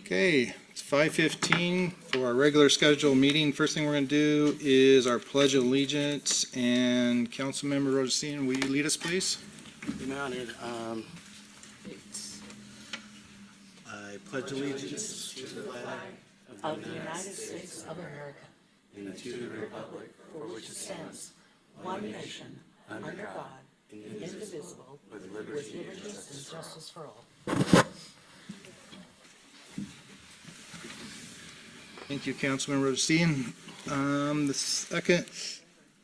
Okay, it's 5:15 for our regular scheduled meeting. First thing we're going to do is our Pledge of Allegiance, and Councilmember Rosine, will you lead us, please? Been honored. I pledge allegiance to the flag of the United States of America and to the republic for which it stands, one nation, under God, indivisible, with with liberty and liberty justice. and justice for all. Thank you, Councilmember Rosine. The second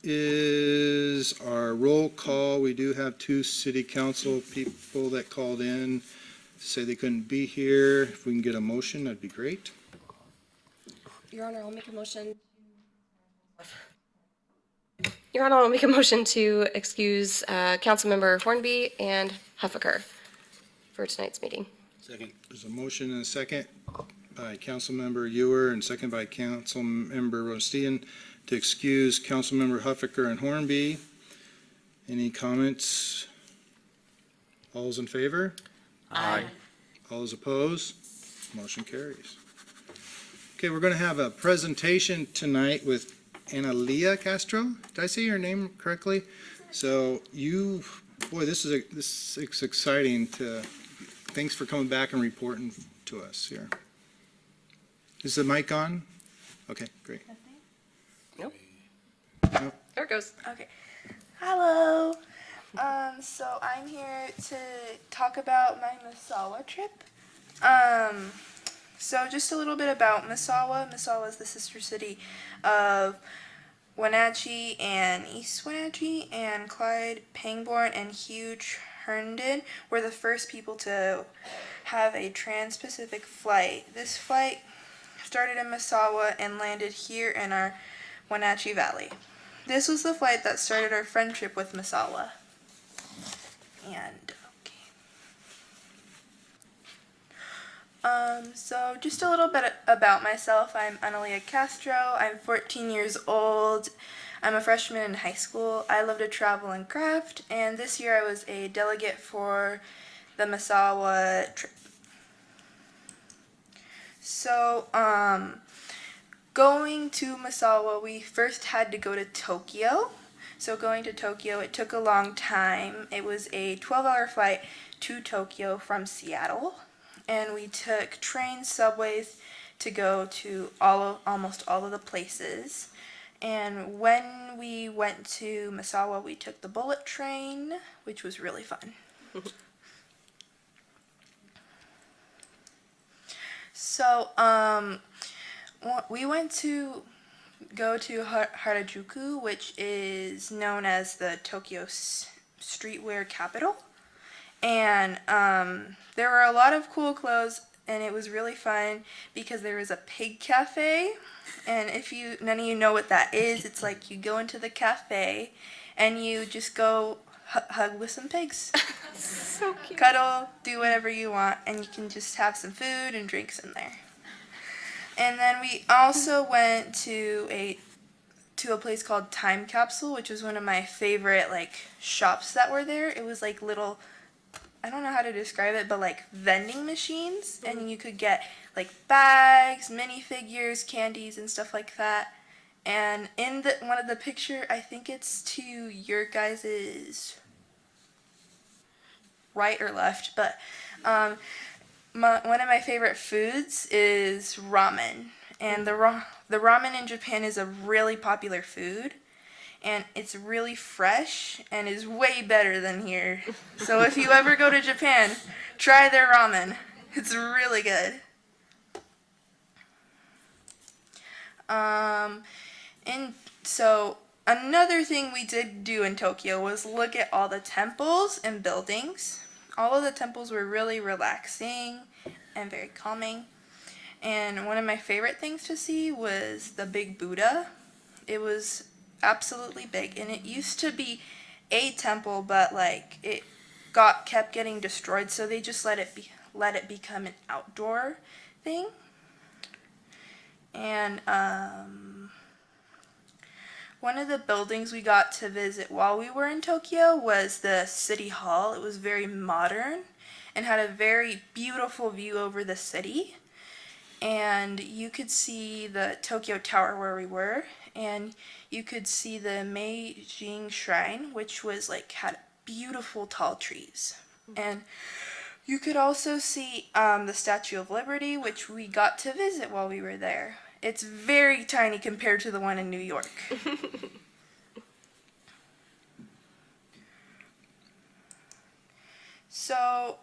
is our roll call. We do have two city council people that called in, say they couldn't be here. If we can get a motion, that'd be great. Your Honor, I'll make a motion to excuse Councilmember Hornby and Huffaker for tonight's meeting. Second. There's a motion and a second by Councilmember Ewer and second by Councilmember Rosine to excuse Councilmember Huffaker and Hornby. Any comments? All those in favor? Aye. All those opposed? Motion carries. Okay, we're going to have a presentation tonight with Analia Castro. Did I say your name correctly? So you, boy, this is exciting. Thanks for coming back and reporting to us here. Is the mic on? Okay, great. Nope. Nope. There it goes. Okay. Hello. So I'm here to talk about my Misawa trip. So just a little bit about Misawa. Misawa is the sister city of Wenatchee and East Wenatchee, and Clyde, Pangbourne, and Hugh Herndon were the first people to have a trans-Pacific flight. This flight started in Misawa and landed here in our Wenatchee Valley. This was the flight that started our friendship with Misawa. And so just a little bit about myself. I'm Analia Castro. I'm 14 years old. I'm a freshman in high school. I love to travel and craft, and this year I was a delegate for the Misawa trip. So, going to Misawa, we first had to go to Tokyo. So going to Tokyo, it took a long time. It was a 12-hour flight to Tokyo from Seattle, and we took trains, subways to go to almost all of the places. And when we went to Misawa, we took the bullet train, which was really fun. So, we went to go to Harajuku, which is known as the Tokyo streetwear capital. And there were a lot of cool clothes, and it was really fun because there was a pig cafe. And if none of you know what that is, it's like you go into the cafe and you just go hug with some pigs. So cute. Cuddle, do whatever you want, and you can just have some food and drinks in there. And then we also went to a place called Time Capsule, which was one of my favorite shops that were there. It was like little, I don't know how to describe it, but like vending machines, and you could get like bags, minifigures, candies, and stuff like that. And in one of the picture, I think it's to your guys's right or left, but one of my favorite foods is ramen, and the ramen in Japan is a really popular food, and it's really fresh and is way better than here. So if you ever go to Japan, try their ramen. It's really good. And so another thing we did do in Tokyo was look at all the temples and buildings. All of the temples were really relaxing and very calming. And one of my favorite things to see was the big Buddha. It was absolutely big, and it used to be a temple, but it kept getting destroyed, so they just let it become an outdoor thing. And one of the buildings we got to visit while we were in Tokyo was the City Hall. It was very modern and had a very beautiful view over the city. and you could see the Tokyo Tower where we were, and you could see the Meijing Shrine, which was like had beautiful tall trees. And you could also see the Statue of Liberty, which we got to visit while we were there. It's very tiny compared to the one in New York. So,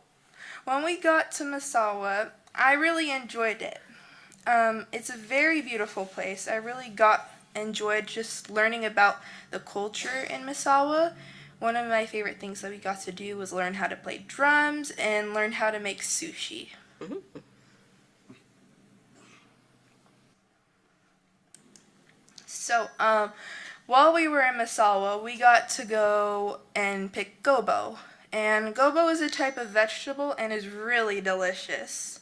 when we got to Misawa, I really enjoyed it. It's a very beautiful place. I really enjoyed just learning about the culture in Misawa. One of my favorite things that we got to do was learn how to play drums and learn how to make sushi. So, while we were in Misawa, we got to go and pick gobo. And gobo is a type of vegetable and is really delicious.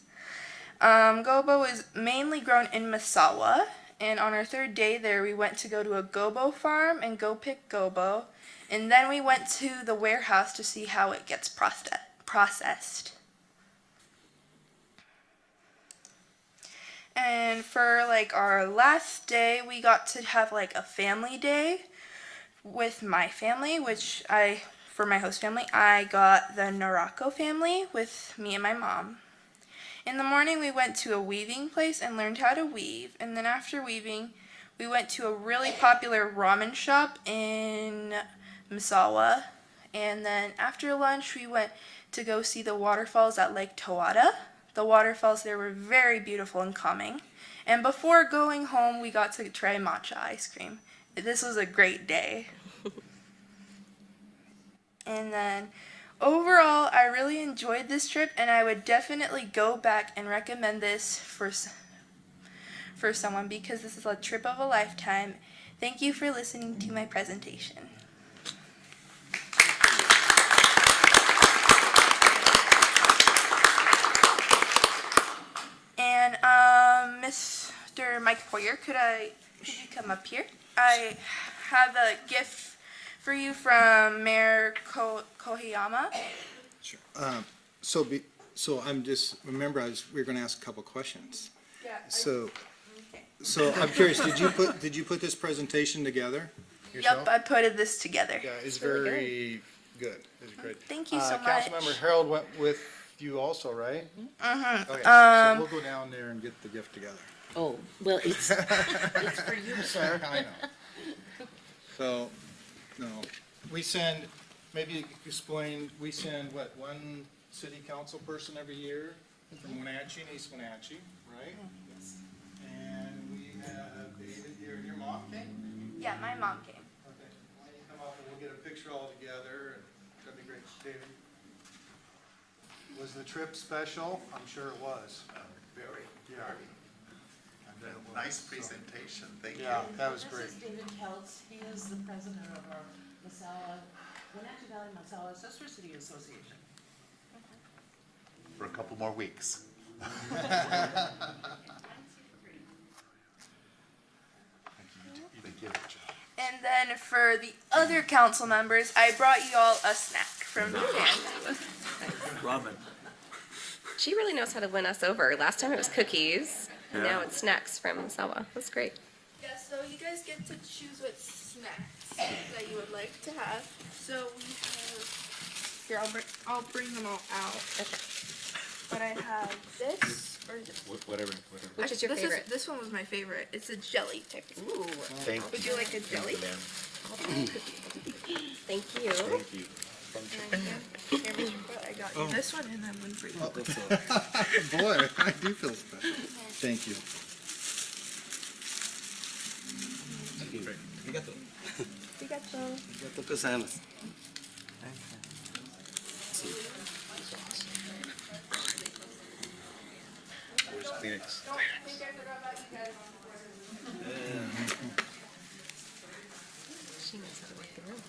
Gobo is mainly grown in Misawa. And on our third day there, we went to go to a gobo farm and go pick gobo. And then we went to the warehouse to see how it gets processed. And for like our last day, we got to have like a family day with my family, for my host family, I got the Narako family with me and my mom. In the morning, we went to a weaving place and learned how to weave. And then after weaving, we went to a really popular ramen shop in Misawa. And then after lunch, we went to go see the waterfalls at Lake Tawada. The waterfalls there were very beautiful and calming. And before going home, we got to try matcha ice cream. This was a great day. And then overall, I really enjoyed this trip, and I would definitely go back and recommend this for someone because this is a trip of a lifetime. Thank you for listening to my presentation. And Mr. Mike Poyer, could you come up here? I have a gift for you from Mayor Kohiyama. Sure. So I'm just, remember we were going to ask a couple questions. Yeah. So I'm curious, did you put this presentation together yourself? Yep, I put this together. Yeah, it's very good. It's great. Thank you so much. Councilmember Harold went with you also, right? Mm-hmm. Okay, so we'll go down there and get the gift together. Oh, well, it's for you, sir. I know. So, no, we send, maybe you could explain, we send, one city council person every year from Wenatchee and East Wenatchee, right? Yes. And we have David here, and your mom came? Yeah, my mom came. Okay, why don't you come up and we'll get a picture all together, and that'd be great. David? Was the trip special? I'm sure it was. Very, Yeah. very. And a nice presentation, thank you. Yeah, that was great. This is David Keltz. He is the president of our Wenatchee Valley Masawa Accessory City Association. For a couple more weeks. You did a good job. And then for the other council members, I brought you all a snack from Japan. Ramen. She really knows how to win us over. Last time it was cookies, and now it's snacks from Sawa. That's great. Yeah, so you guys get to choose what snacks that you would like to have. So we have, here, I'll bring them all out. Okay. But I have this, or is it? Whatever. Which is your this favorite? This one was my favorite. It's a jelly type. Ooh, Thank Would you like a jelly? thank you. Thank you. Here, Mr. Foot, I got you this one and then one for you. Boy, I do feel special. Thank you. Phoenix. Don't think I forgot about you guys. She knows how to work the room.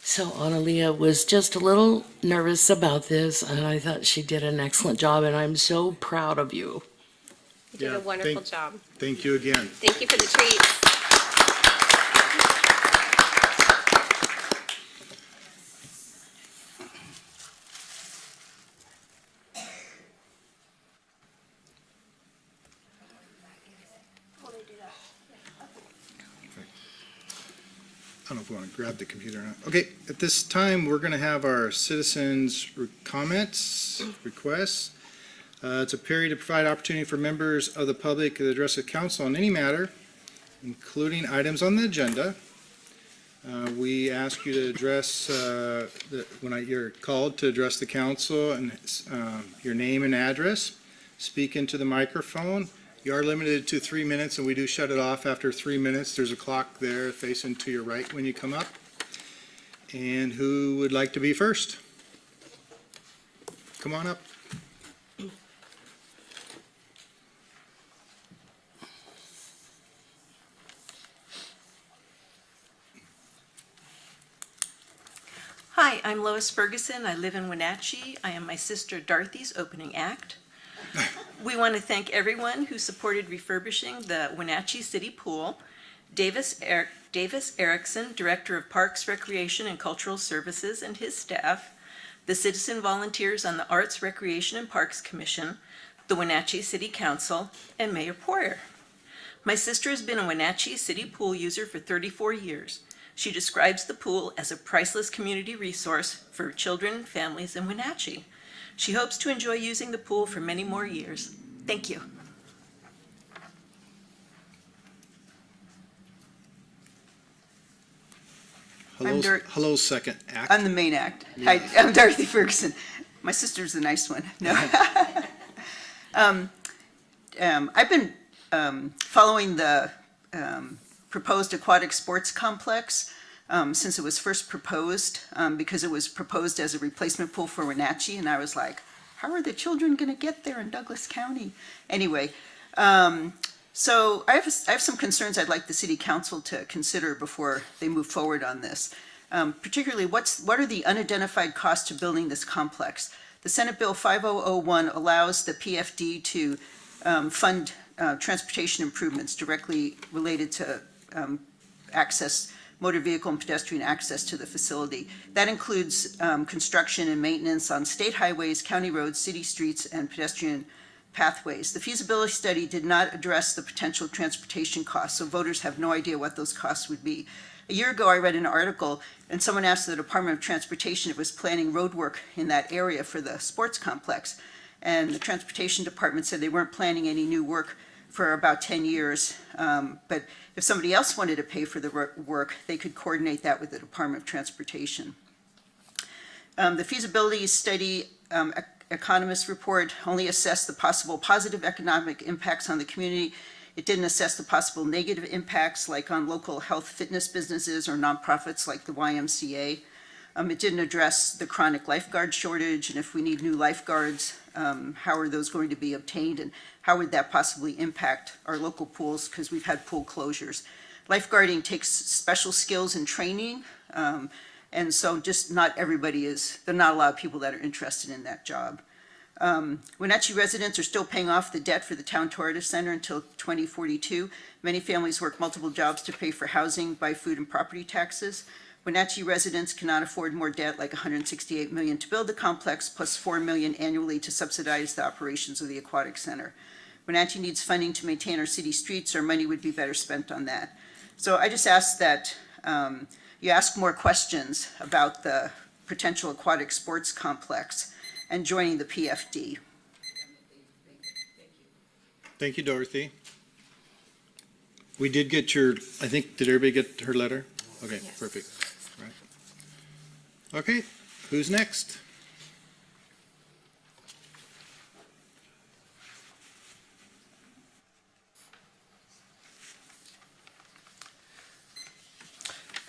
So Analia was just a little nervous about this, and I thought she did an excellent job, and I'm so proud of you. You did Yeah, a wonderful thank- job. Thank you again. Thank you for the treats. if we want to grab the computer or not. Okay, at this time, we're going to have our citizens' comments, requests. It's a period to provide opportunity for members of the public to address the council on any matter, including items on the agenda. We ask you to address, when you're called to address the council, and your name and address. Speak into the microphone. You are limited to 3 minutes, and we do shut it off after 3 minutes. There's a clock there facing to your right when you come up. And who would like to be first? Come on up. Hi, I'm Lois Ferguson. I live in Wenatchee. I am my sister Dorothy's opening act. We want to thank everyone who supported refurbishing the Wenatchee City Pool. Davis Erickson, Director of Parks, Recreation, and Cultural Services, and his staff, the citizen volunteers on the Arts, Recreation, and Parks Commission, the Wenatchee City Council, and Mayor Poirier. My sister has been a Wenatchee City Pool user for 34 years. She describes the pool as a priceless community resource for children and families in Wenatchee. She hopes to enjoy using the pool for many more years. Thank you. Hello, second act. I'm the main act. Hi, I'm Dorothy Ferguson. My sister's the nice one. No. I've been following the proposed aquatic sports complex since it was first proposed, because it was proposed as a replacement pool for Wenatchee, and I was like, how are the children going to get there in Douglas County? Anyway, so I have some concerns I'd like the city council to consider before they move forward on this. Particularly, what are the unidentified costs to building this complex? The Senate Bill 5001 allows the PFD to fund transportation improvements directly related to access, motor vehicle and pedestrian access to the facility. That includes construction and maintenance on state highways, county roads, city streets, and pedestrian pathways. The feasibility study did not address the potential transportation costs, so voters have no idea what those costs would be. A year ago, I read an article, and someone asked the Department of Transportation if it was planning road work in that area for the sports complex. And the Transportation Department said they weren't planning any new work for about 10 years. But if somebody else wanted to pay for the work, they could coordinate that with the Department of Transportation. The feasibility study economist report only assessed the possible positive economic impacts on the community. It didn't assess the possible negative impacts, like on local health fitness businesses or nonprofits like the YMCA. It didn't address the chronic lifeguard shortage, and if we need new lifeguards, how are those going to be obtained, and how would that possibly impact our local pools, because we've had pool closures. Lifeguarding takes special skills and training, and so just not everybody is, there are not a lot of people that are interested in that job. Wenatchee residents are still paying off the debt for the Town Tourist Center until 2042. Many families work multiple jobs to pay for housing, buy food, and property taxes. Wenatchee residents cannot afford more debt, like $168 million to build the complex, plus $4 million annually to subsidize the operations of the aquatic center. Wenatchee needs funding to maintain our city streets. Our money would be better spent on that. So I just ask that you ask more questions about the potential aquatic sports complex and joining the PFD. Thank you, Dorothy. We did get your, I think, did everybody get her letter? Okay, Yes. perfect. Right. Okay, who's next?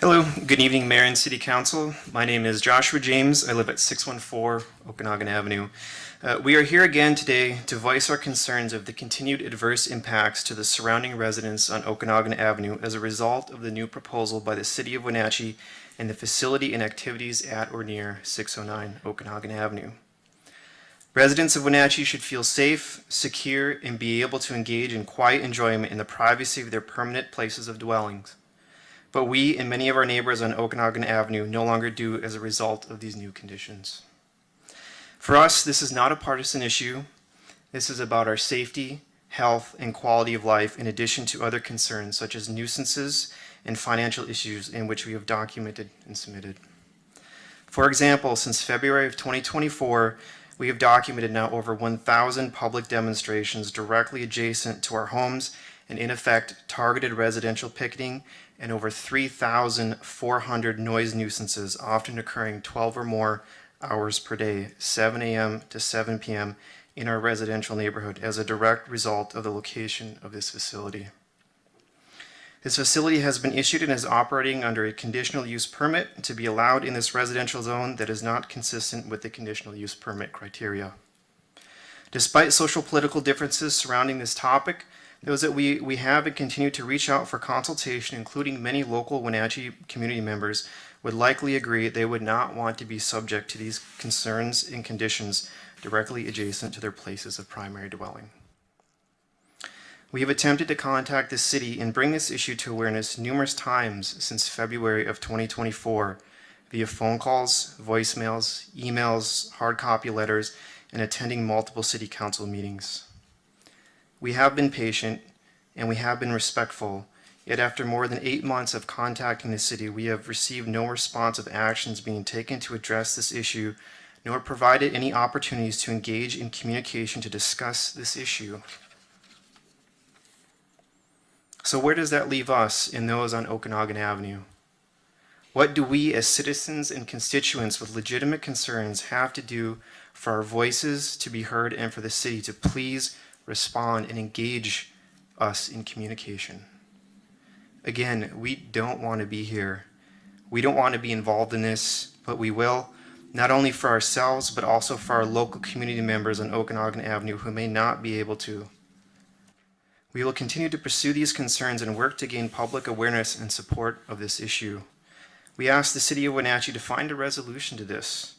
Hello, good evening, Mayor and City Council. My name is Joshua James. I live at 614 Okanagan Avenue. We are here again today to voice our concerns of the continued adverse impacts to the surrounding residents on Okanagan Avenue as a result of the new proposal by the City of Wenatchee and the facility and activities at or near 609 Okanagan Avenue. Residents of Wenatchee should feel safe, secure, and be able to engage in quiet enjoyment in the privacy of their permanent places of dwellings. But we and many of our neighbors on Okanagan Avenue no longer do as a result of these new conditions. For us, this is not a partisan issue. This is about our safety, health, and quality of life, in addition to other concerns such as nuisances and financial issues in which we have documented and submitted. For example, since February of 2024, we have documented now over 1,000 public demonstrations directly adjacent to our homes and in effect targeted residential picketing and over 3,400 noise nuisances, often occurring 12 or more hours per day, 7 a.m. to 7 p.m. in our residential neighborhood as a direct result of the location of this facility. This facility has been issued and is operating under a conditional use permit to be allowed in this residential zone that is not consistent with the conditional use permit criteria. Despite social political differences surrounding this topic, those that we have and continue to reach out for consultation, including many local Wenatchee community members, would likely agree they would not want to be subject to these concerns and conditions directly adjacent to their places of primary dwelling. We have attempted to contact the city and bring this issue to awareness numerous times since February of 2024 via phone calls, voicemails, emails, hard copy letters, and attending multiple city council meetings. We have been patient and we have been respectful, yet after more than 8 months of contacting the city, we have received no response of actions being taken to address this issue, nor provided any opportunities to engage in communication to discuss this issue. So where does that leave us and those on Okanagan Avenue? What do we as citizens and constituents with legitimate concerns have to do for our voices to be heard and for the city to please respond and engage us in communication? Again, we don't want to be here. We don't want to be involved in this, but we will, not only for ourselves, but also for our local community members on Okanagan Avenue who may not be able to. We will continue to pursue these concerns and work to gain public awareness and support of this issue. We ask the City of Wenatchee to find a resolution to this.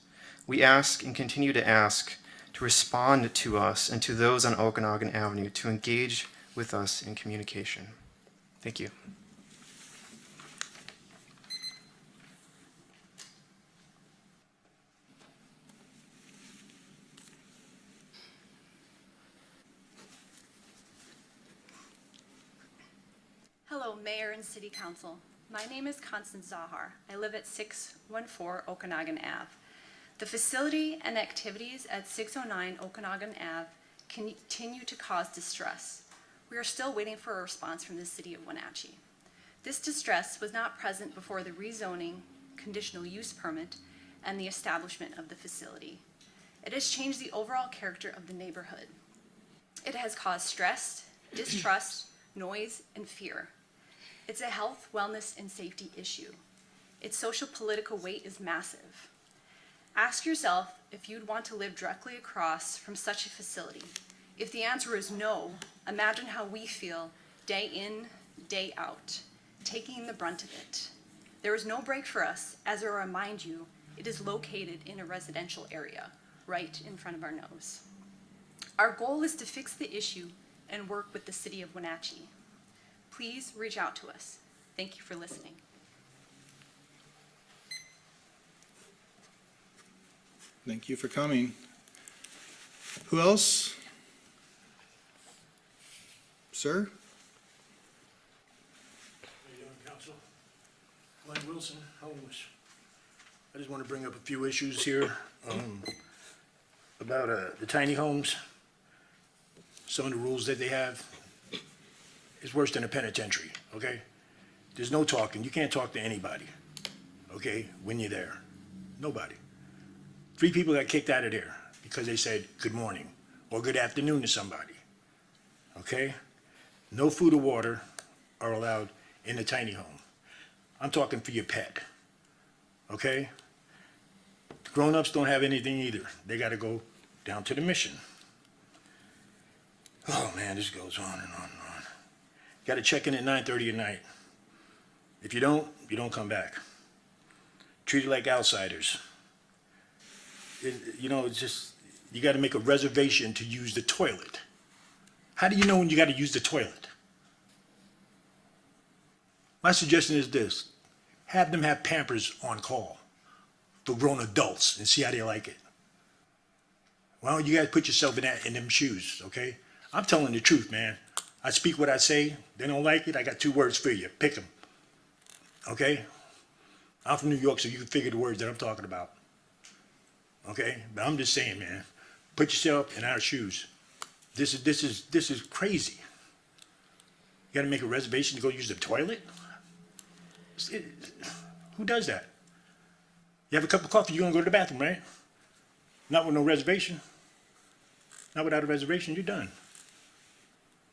We ask and continue to ask to respond to us and to those on Okanagan Avenue to engage with us in communication. Thank you. Hello, Mayor and City Council. My name is Constance Zahar. I live at 614 Okanagan Ave. The facility and activities at 609 Okanagan Ave continue to cause distress. We are still waiting for a response from the City of Wenatchee. This distress was not present before the rezoning, conditional use permit, and the establishment of the facility. It has changed the overall character of the neighborhood. It has caused stress, distrust, noise, and fear. It's a health, wellness, and safety issue. Its social political weight is massive. Ask yourself if you'd want to live directly across from such a facility. If the answer is no, imagine how we feel day in, day out, taking the brunt of it. There is no break for us, as I remind you, it is located in a residential area, right in front of our nose. Our goal is to fix the issue and work with the City of Wenatchee. Please reach out to us. Thank you for listening. Thank you for coming. Who else? Sir? How you doing, Council? Glenn Wilson, homeless. I just want to bring up a few issues here about the tiny homes. Some of the rules that they have is worse than a penitentiary, okay? There's no talking. You can't talk to anybody, okay, when you're there. Nobody. 3 people got kicked out of there because they said good morning or good afternoon to somebody, okay? No food or water are allowed in the tiny home. I'm talking for your pet, okay? Grown-ups don't have anything either. They gotta go down to the mission. Oh man, this goes on and on and on. Gotta check in at 9:30 at night. If you don't come back. Treated like outsiders. It's just, you gotta make a reservation to use the toilet. How do you know when you gotta use the toilet? My suggestion is this: have them have Pampers on call for grown adults and see how they like it. Well, you guys put yourself in them shoes, okay? I'm telling the truth, man. I speak what I say. They don't like it, I got 2 words for you. Pick them. okay? I'm from New York, so you can figure the words that I'm talking about. Okay? But I'm just saying, man, put yourself in our shoes. This is crazy. You gotta make a reservation to go use the toilet? Who does that? You have a cup of coffee, you're gonna go to the bathroom, right? Not with no reservation. Not without a reservation, you're done.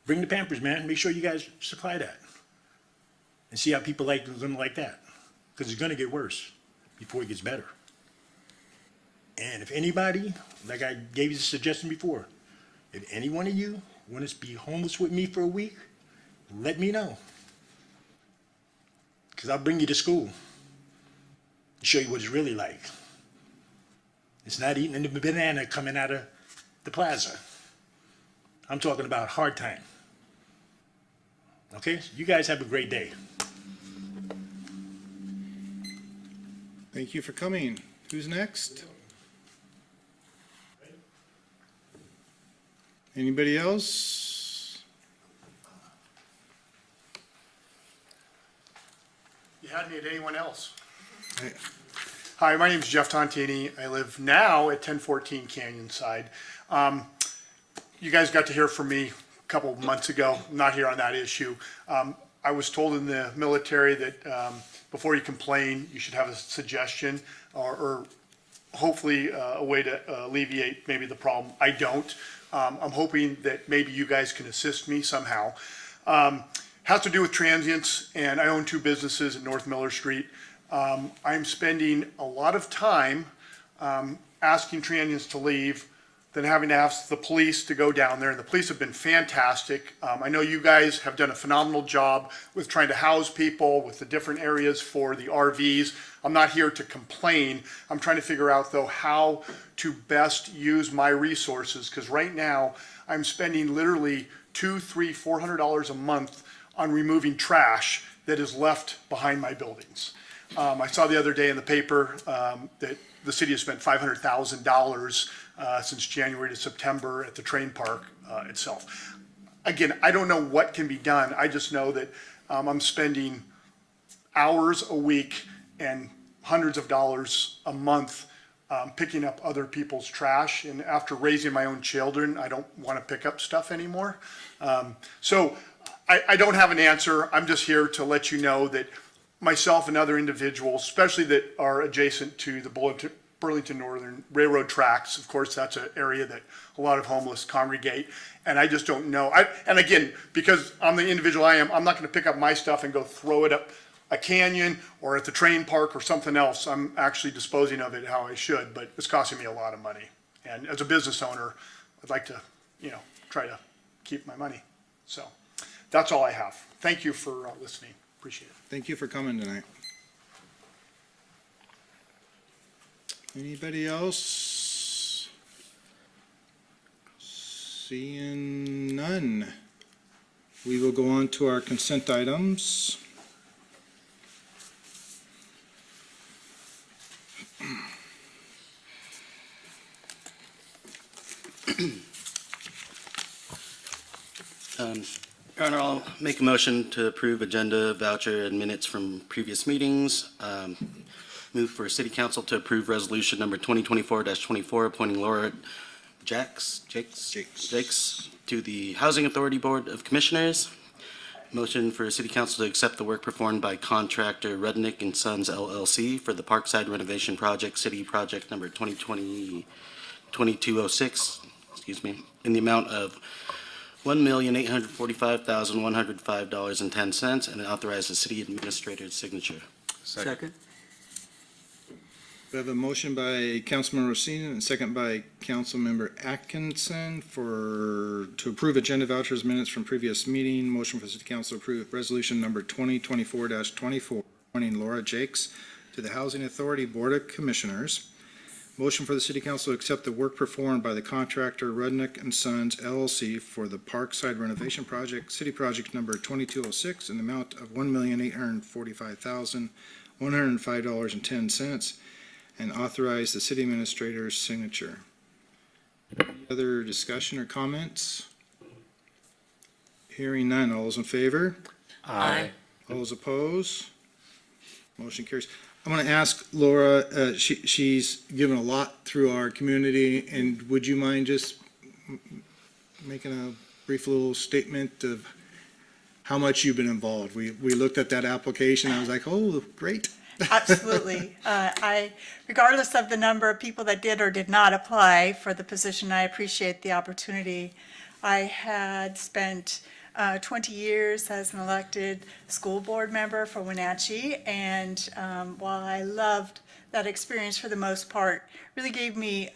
Bring the Pampers, man. Make sure you guys supply that. And see how people like them like that. Because it's gonna get worse before it gets better. And if anybody, like I gave you the suggestion before, if any one of you want to be homeless with me for a week, let me know. Because I'll bring you to school and show you what it's really like. It's not eating the banana coming out of the plaza. I'm talking about hard time. Okay? You guys have a great day. Thank you for coming. Who's next? Anybody else? You had me at anyone else. Hey. Hi, my name is Jeff Tontini. I live now at 1014 Canyon Side. You guys got to hear from me a couple of months ago. I'm not here on that issue. I was told in the military that before you complain, you should have a suggestion or hopefully a way to alleviate maybe the problem. I don't. I'm hoping that maybe you guys can assist me somehow. Has to do with transients, and I own 2 businesses at North Miller Street. I'm spending a lot of time asking transients to leave, then having to ask the police to go down there, and the police have been fantastic. I know you guys have done a phenomenal job with trying to house people with the different areas for the RVs. I'm not here to complain. I'm trying to figure out, though, how to best use my resources, because right now I'm spending literally $200, $300, $400 a month on removing trash that is left behind my buildings. I saw the other day in the paper that the city has spent $500,000 since January to September at the train park itself. Again, I don't know what can be done. I just know that I'm spending hours a week and hundreds of dollars a month picking up other people's trash. And after raising my own children, I don't want to pick up stuff anymore. So I don't have an answer. I'm just here to let you know that myself and other individuals, especially that are adjacent to the Burlington Northern Railroad tracks, of course, that's an area that a lot of homeless congregate. And I just don't know. And again, because I'm the individual I am, I'm not going to pick up my stuff and go throw it up a canyon or at the train park or something else. I'm actually disposing of it how I should, but it's costing me a lot of money. And as a business owner, I'd like to, try to keep my money. So that's all I have. Thank you for listening. Appreciate it. Thank you for coming tonight. Anybody else? Seeing none. We will go on to our consent items. Your Honor, I'll make a motion to approve agenda, voucher, and minutes from previous meetings. Move for City Council to approve resolution number 2024-24, appointing Laura Jakes to the Housing Authority Board of Commissioners. Motion for City Council to accept the work performed by contractor Rudnick and Sons LLC for the Parkside renovation project, City Project number 2020-2206, in the amount of $1,845,105.10, and authorize the city administrator's signature. Second. We have a motion by Councilmember Rosina and a second by Councilmember Atkinson to approve agenda vouchers minutes from previous meeting. Motion for the City Council to approve resolution number 2024-24, appointing Laura Jakes to the Housing Authority Board of Commissioners. Motion for the City Council to accept the work performed by the contractor Rudnick and Sons LLC for the Parkside renovation project, City Project number 2206, in the amount of $1,845,105.10, and authorize the city administrator's signature. Any other discussion or comments? Hearing none. All those in favor? Aye. All those opposed? Motion carries. I'm going to ask Laura, she's given a lot through our community, and would you mind just making a brief little statement of how much you've been involved? We looked at that application, I was like, oh, great. Absolutely. Regardless of the number of people that did or did not apply for the position, I appreciate the opportunity. I had spent 20 years as an elected school board member for Wenatchee, and while I loved that experience for the most part, really gave me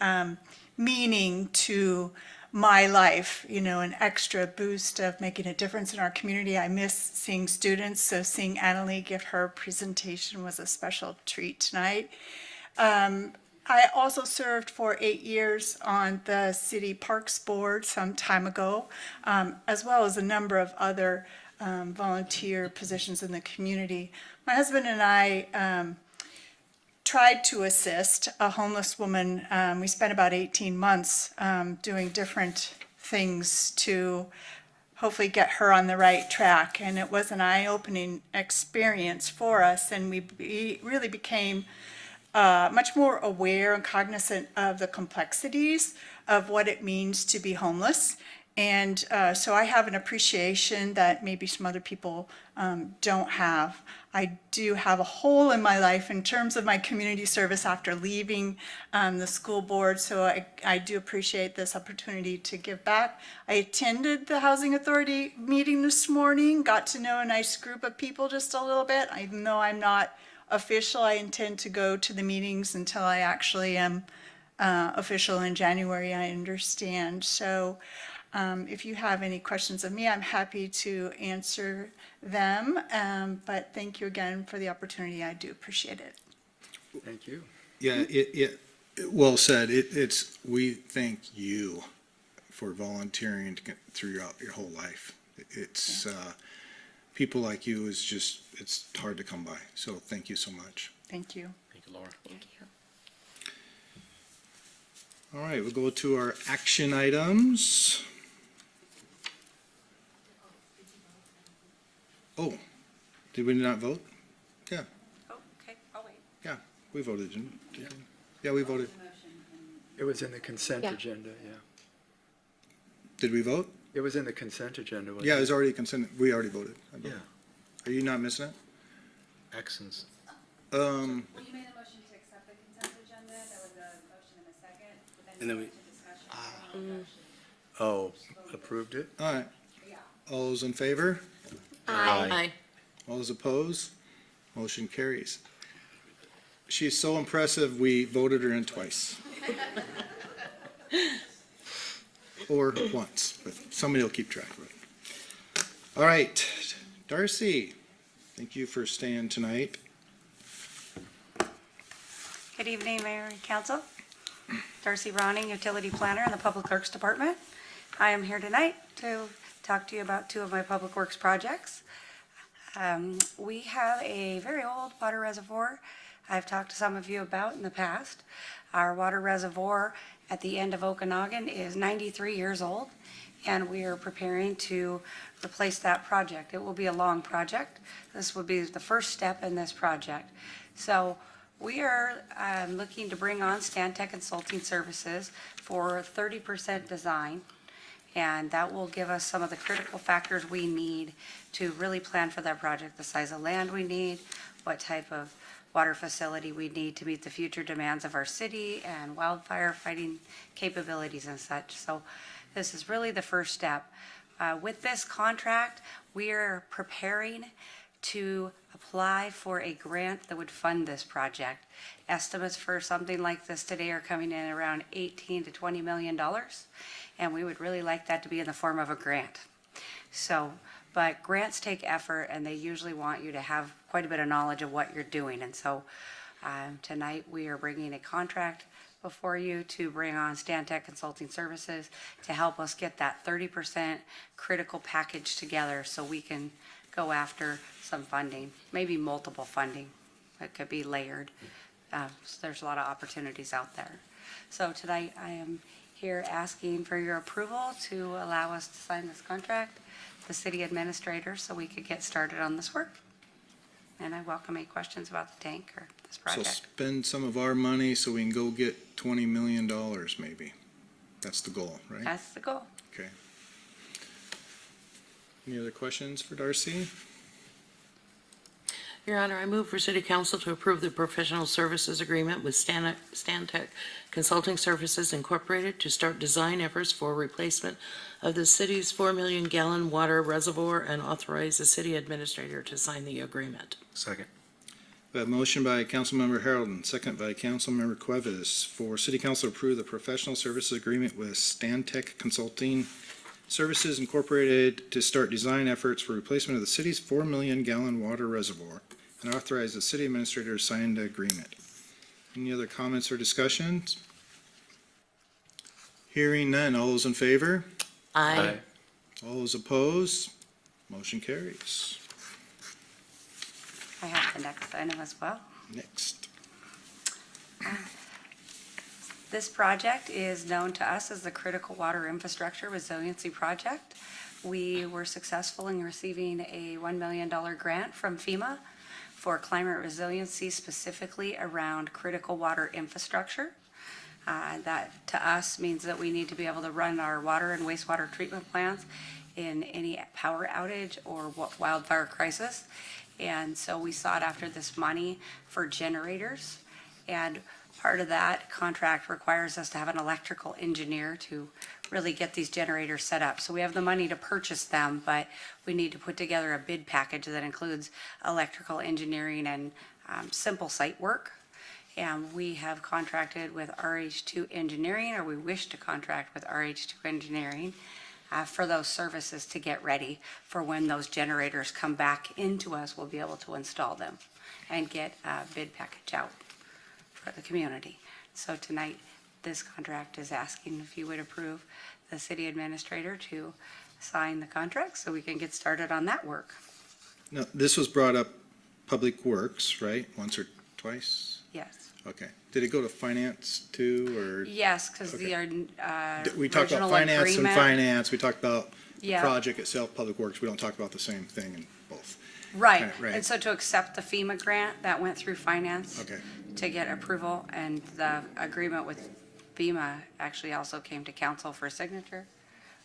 meaning to my life, an extra boost of making a difference in our community. I miss seeing students, so seeing Annalee give her presentation was a special treat tonight. I also served for 8 years on the City Parks Board some time ago, as well as a number of other volunteer positions in the community. My husband and I tried to assist a homeless woman. We spent about 18 months doing different things to hopefully get her on the right track. And it was an eye-opening experience for us, and we really became much more aware and cognizant of the complexities of what it means to be homeless. And so I have an appreciation that maybe some other people don't have. I do have a hole in my life in terms of my community service after leaving the school board, so I do appreciate this opportunity to give back. I attended the Housing Authority meeting this morning, got to know a nice group of people just a little bit. Even though I'm not official, I intend to go to the meetings until I actually am official in January, I understand. So if you have any questions of me, I'm happy to answer them. But thank you again for the opportunity. I do appreciate it. Thank you. Yeah, well said. We thank you for volunteering throughout your whole life. It's people like you it's hard to come by. So thank you so much. Thank you. Thank you, Laura. Thank you. All right, we'll go to our action items. Oh, did we not vote? Yeah, Oh, okay, I'll wait. yeah, we voted. Yeah, we voted. It was in the consent Yeah. agenda, yeah. Did we vote? It was in the consent agenda, wasn't Yeah, it? it was already consent. We already voted. Yeah. Are you not missing it? Accents. Well, you made a motion to accept the consent agenda, there was a motion and a second, but And then then you went to discussion. Oh, approved it? All right. All those in favor? Aye. All those opposed? Motion carries. She's so impressive, we voted her in twice. Or once, but somebody will keep track of it. All right, Darcy, thank you for staying tonight. Good evening, Mayor and Council. Darcy Ronning, Utility Planner in the Public Works Department. I am here tonight to talk to you about two of my Public Works projects. We have a very old water reservoir I've talked to some of you about in the past. Our water reservoir at the end of Okanagan is 93 years old, and we are preparing to replace that project. It will be a long project. This will be the first step in this project. So we are looking to bring on Stantec Consulting Services for 30% design, and that will give us some of the critical factors we need to really plan for that project, the size of land we need, what type of water facility we need to meet the future demands of our city, and wildfire fighting capabilities and such. So this is really the first step. With this contract, we are preparing to apply for a grant that would fund this project. Estimates for something like this today are coming in around $18 to $20 million, and we would really like that to be in the form of a grant. So, but grants take effort, and they usually want you to have quite a bit of knowledge of what you're doing. And so tonight we are bringing a contract before you to bring on Stantec Consulting Services to help us get that 30% critical package together so we can go after some funding, maybe multiple funding. It could be layered. So there's a lot of opportunities out there. So tonight I am here asking for your approval to allow us to sign this contract, the city administrator, so we could get started on this work. and I welcome any questions about the tank or this So project. spend some of our money so we can go get $20 million maybe. That's the goal, right? That's the goal. Okay. Any other questions for Darcy? Your Honor, I move for City Council to approve the professional services agreement with Stantec Consulting Services Incorporated to start design efforts for replacement of the city's 4 million gallon water reservoir and authorize the city administrator to sign the agreement. Second. We have a motion by Councilmember Harold and second by Councilmember Cuevas for City Council to approve the professional services agreement with Stantec Consulting Services Incorporated to start design efforts for replacement of the city's 4 million gallon water reservoir and authorize the city administrator to sign the agreement. Any other comments or discussions? Hearing none. All those in favor? Aye. All those opposed? Motion carries. I have the next item as well. Next. This project is known to us as the Critical Water Infrastructure Resiliency Project. We were successful in receiving a $1 million grant from FEMA for climate resiliency, specifically around critical water infrastructure. That to us means that we need to be able to run our water and wastewater treatment plants in any power outage or wildfire crisis. And so we sought after this money for generators. And part of that contract requires us to have an electrical engineer to really get these generators set up. So we have the money to purchase them, but we need to put together a bid package that includes electrical engineering and simple site work. And we have contracted with RH2 Engineering, or we wish to contract with RH2 Engineering for those services to get ready for when those generators come back into us, we'll be able to install them and get a bid package out for the community. So tonight, this contract is asking if you would approve the city administrator to sign the contract so we can get started on that work. Now, this was brought up Public Works, right? Once or twice? Yes. Okay. Did it go to finance too, or? Yes, because Okay. the We talked about original finance and agreement. finance. We talked about the Yeah. project itself, Public Works. We don't talk about the same thing in both. Right, Okay, right. and so to accept the FEMA grant, that went through finance. Okay. To get approval, and the agreement with FEMA actually also came to council for signature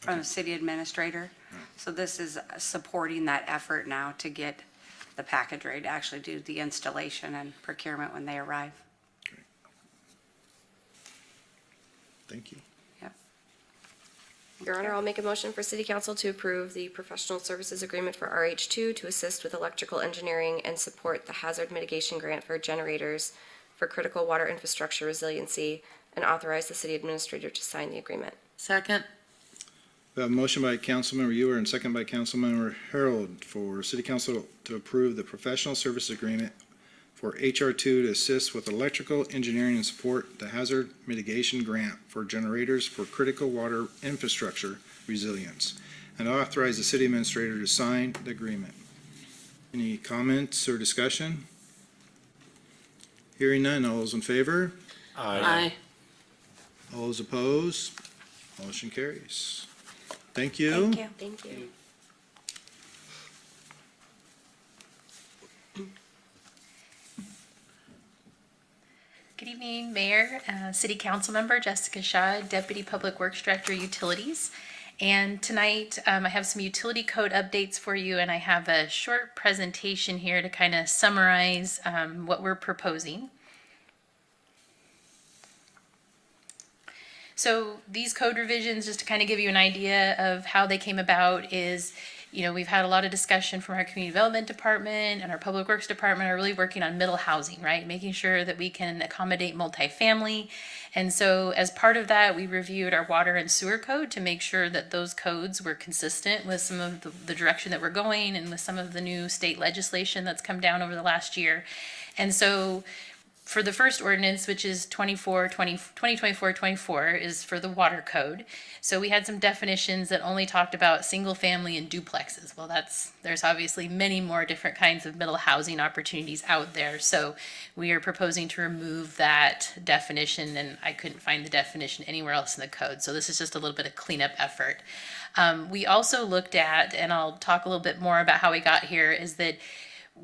from the city administrator. So this is supporting that effort now to get the package ready to actually do the installation and procurement when they arrive. Thank you. Yep. Your Honor, I'll make a motion for City Council to approve the professional services agreement for RH2 to assist with electrical engineering and support the hazard mitigation grant for generators for critical water infrastructure resiliency and authorize the city administrator to sign the agreement. Second. We have a motion by Councilmember Ewer and second by Councilmember Harold for City Council to approve the professional service agreement for HR2 to assist with electrical engineering and support the hazard mitigation grant for generators for critical water infrastructure resilience, and authorize the city administrator to sign the agreement. Any comments or discussion? Hearing none. All those in favor? Aye. All those opposed? Motion carries. Thank you. Thank you. Thank you. Good evening, Mayor, City Council Member Jessica Shaw, Deputy Public Works Director, Utilities. And tonight, I have some utility code updates for you, and I have a short presentation here to kind of summarize what we're proposing. So these code revisions, just to kind of give you an idea of how they came about, is, you know, we've had a lot of discussion from our Community Development Department and our Public Works Department are really working on middle housing, right? Making sure that we can accommodate multifamily. And so as part of that, we reviewed our water and sewer code to make sure that those codes were consistent with some of the direction that we're going and with some of the new state legislation that's come down over the last year. And so for the first ordinance, which is 2024-24, is for the water code. So we had some definitions that only talked about single family and duplexes. Well, there's obviously many more different kinds of middle housing opportunities out there. So we are proposing to remove that definition, and I couldn't find the definition anywhere else in the code. So this is just a little bit of cleanup effort. We also looked at, and I'll talk a little bit more about how we got here, is that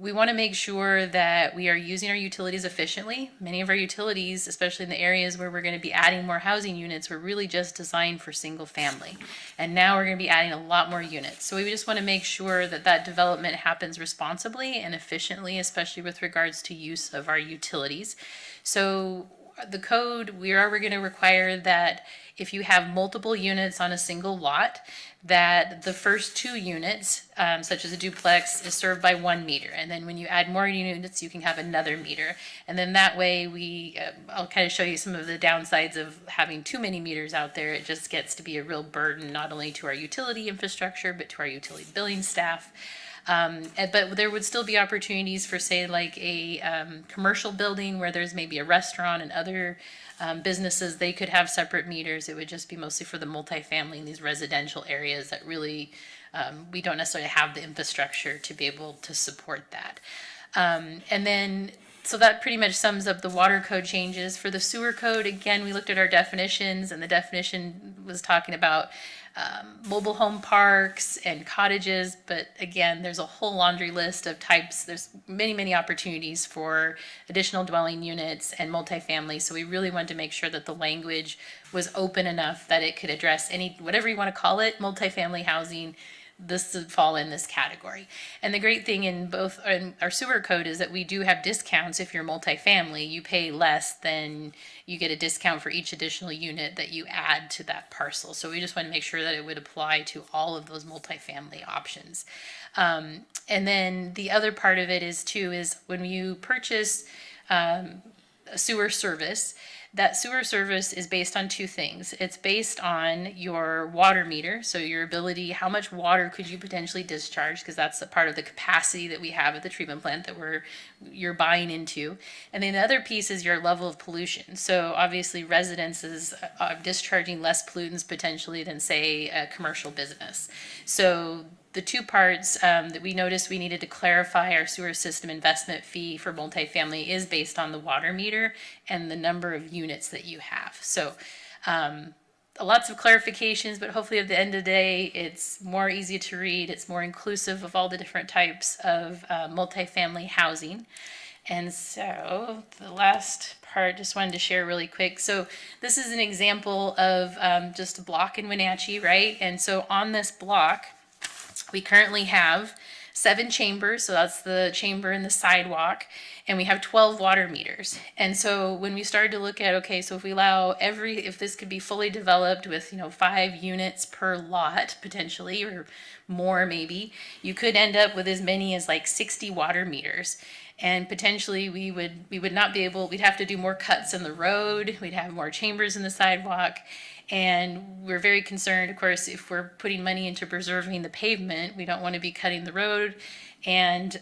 we want to make sure that we are using our utilities efficiently. Many of our utilities, especially in the areas where we're going to be adding more housing units, were really just designed for single family. And now we're going to be adding a lot more units. So we just want to make sure that that development happens responsibly and efficiently, especially with regards to use of our utilities. So the code, we are going to require that if you have multiple units on a single lot, that the first 2 units, such as a duplex, is served by 1 meter. And then when you add more units, you can have another meter. And then that way I'll kind of show you some of the downsides of having too many meters out there. It just gets to be a real burden, not only to our utility infrastructure, but to our utility billing staff. But there would still be opportunities for, say, like a commercial building where there's maybe a restaurant and other businesses. They could have separate meters. It would just be mostly for the multifamily in these residential areas that really we don't necessarily have the infrastructure to be able to support that. And then so that pretty much sums up the water code changes. For the sewer code, again, we looked at our definitions, and the definition was talking about mobile home parks and cottages, but again, there's a whole laundry list of types. There's many opportunities for additional dwelling units and multifamily, so we really wanted to make sure that the language was open enough that it could address any, whatever you want to call it, multifamily housing. This would fall in this category. And the great thing in our sewer code is that we do have discounts. If you're multifamily, you pay less than you get a discount for each additional unit that you add to that parcel. So we just want to make sure that it would apply to all of those multifamily options. And then the other part of it is when you purchase a sewer service, that sewer service is based on 2 things. It's based on your water meter, so your ability, how much water could you potentially discharge, because that's a part of the capacity that we have at the treatment plant that you're buying into. And then the other piece is your level of pollution. So obviously residences are discharging less pollutants potentially than, say, a commercial business. So the 2 parts that we noticed we needed to clarify our sewer system investment fee for multifamily is based on the water meter and the number of units that you have. So lots of clarifications, but hopefully at the end of the day, it's more easy to read. It's more inclusive of all the different types of multifamily housing. And so the last part, just wanted to share really quick. So this is an example of just a block in Wenatchee, right? And so on this block, we currently have 7 chambers, so that's the chamber and the sidewalk, and we have 12 water meters. And so when we started to look at, okay, so if we allow if this could be fully developed with, 5 units per lot potentially, or more maybe, you could end up with as many as like 60 water meters. And potentially we would not be able, we'd have to do more cuts in the road, we'd have more chambers in the sidewalk. And we're very concerned, of course, if we're putting money into preserving the pavement, we don't want to be cutting the road. And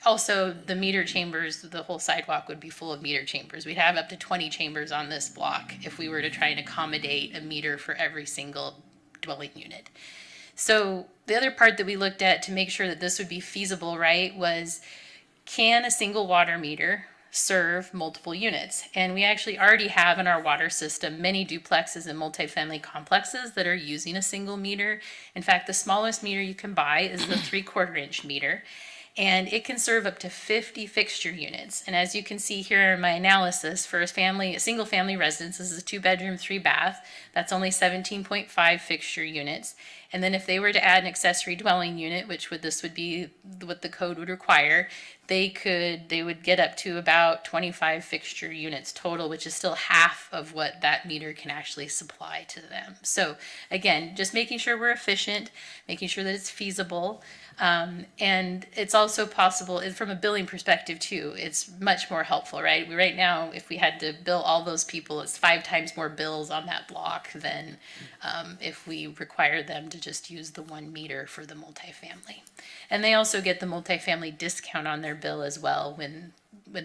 also the meter chambers, the whole sidewalk would be full of meter chambers. We'd have up to 20 chambers on this block if we were to try and accommodate a meter for every single dwelling unit. So the other part that we looked at to make sure that this would be feasible, right, was can a single water meter serve multiple units? And we actually already have in our water system many duplexes and multifamily complexes that are using a single meter. In fact, the smallest meter you can buy is the 3/4 inch meter, and it can serve up to 50 fixture units. And as you can see here in my analysis, for a single family residence, this is a 2-bedroom, 3-bath, that's only 17.5 fixture units. And then if they were to add an accessory dwelling unit, this would be what the code would require, they would get up to about 25 fixture units total, which is still half of what that meter can actually supply to them. So again, just making sure we're efficient, making sure that it's feasible. And it's also possible, from a billing perspective too, it's much more helpful, right? Right now, if we had to bill all those people, it's 5 times more bills on that block than if we require them to just use the 1 meter for the multifamily. And they also get the multifamily discount on their bill as well when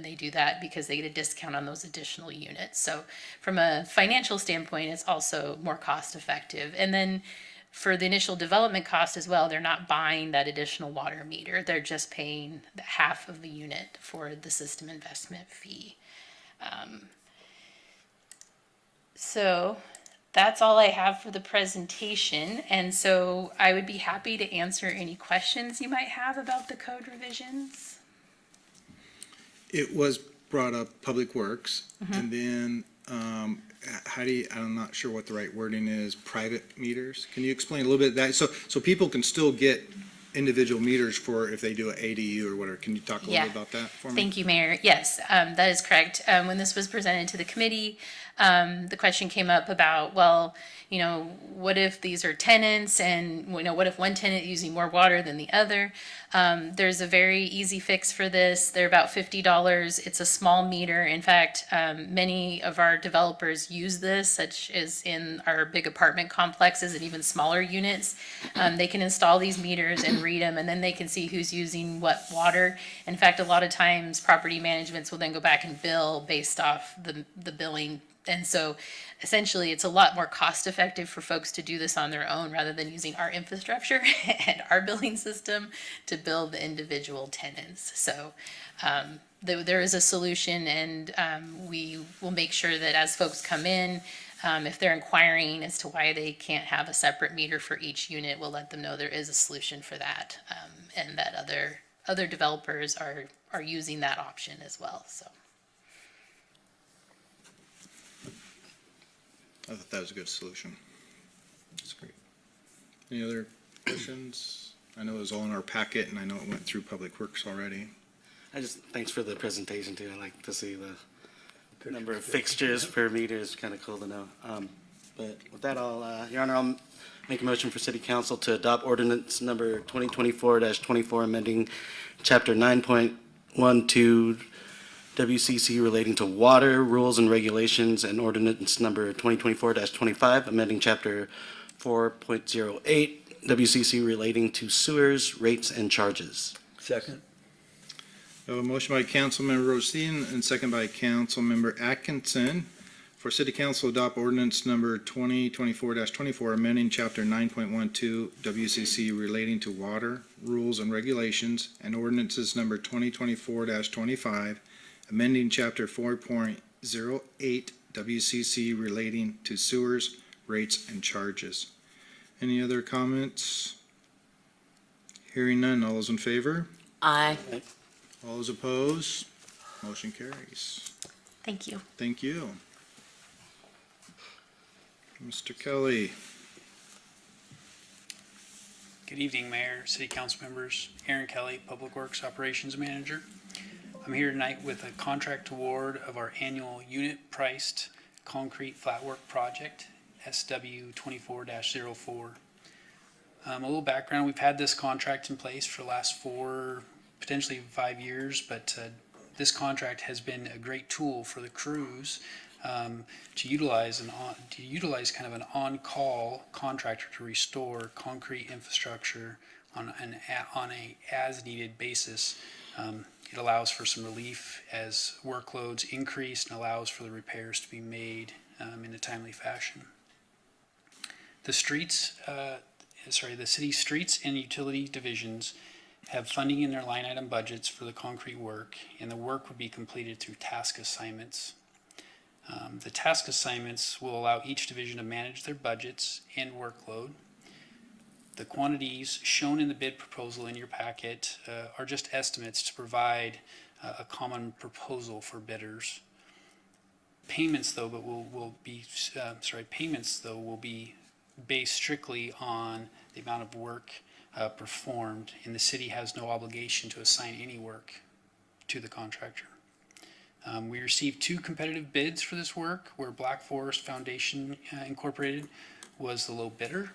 they do that, because they get a discount on those additional units. So from a financial standpoint, it's also more cost effective. And then for the initial development cost as well, they're not buying that additional water meter. They're just paying half of the unit for the system investment fee. So that's all I have for the presentation. And so I would be happy to answer any questions you might have about the code revisions. It was brought up, Public Works, Mm-hmm. and then, I'm not sure what the right wording is, private meters? Can you explain a little bit of that? So people can still get individual meters for if they do an ADU or whatever. Can you talk a little Yeah. bit about that for me? Thank you, Mayor. Yes, that is correct. When this was presented to the committee, the question came up about, well, what if these are tenants and, what if one tenant is using more water than the other? There's a very easy fix for this. They're about $50. It's a small meter. In fact, many of our developers use this, such as in our big apartment complexes and even smaller units. They can install these meters and read them, and then they can see who's using what water. In fact, a lot of times, property managements will then go back and bill based off the billing. And so essentially, it's a lot more cost effective for folks to do this on their own rather than using our infrastructure and our billing system to bill the individual tenants. So there is a solution, and we will make sure that as folks come in, if they're inquiring as to why they can't have a separate meter for each unit, we'll let them know there is a solution for that, and that other developers are using that option as well. So. I thought that was a good solution. That's great. Any other questions? I know it was all in our packet, and I know it went through Public Works already. Thanks for the presentation too. I like to see the number of fixtures per meter is kind of cool to know. But with that, Your Honor, I'll make a motion for City Council to adopt ordinance number 2024-24, amending Chapter 9.12 WCC relating to water rules and regulations, and ordinance number 2024-25, amending Chapter 4.08 WCC relating to sewers, rates, and charges. Second? We have a motion by Councilmember Rosine and second by Councilmember Atkinson for City Council to adopt ordinance number 2024-24, amending Chapter 9.12 WCC relating to water rules and regulations, and ordinances number 2024-25, amending Chapter 4.08 WCC relating to sewers, rates, and charges. Any other comments? Hearing none, all those in favor? Aye. All those opposed? Motion carries. Thank you. Thank you. Mr. Kelly. Good evening, Mayor, City Council members. Aaron Kelly, Public Works Operations Manager. I'm here tonight with a contract award of our annual unit-priced concrete flatwork project, SW 24-04. A little background, we've had this contract in place for the last 4, potentially 5 years, but this contract has been a great tool for the crews to utilize kind of an on-call contractor to restore concrete infrastructure on a as-needed basis. It allows for some relief as workloads increase and allows for the repairs to be made in a timely fashion. The city's streets and utility divisions have funding in their line item budgets for the concrete work, and the work would be completed through task assignments. The task assignments will allow each division to manage their budgets and workload. The quantities shown in the bid proposal in your packet are just estimates to provide a common proposal for bidders. Payments, though, will be based strictly on the amount of work performed, and the city has no obligation to assign any work to the contractor. We received 2 competitive bids for this work, where Black Forest Foundation Incorporated was the low bidder,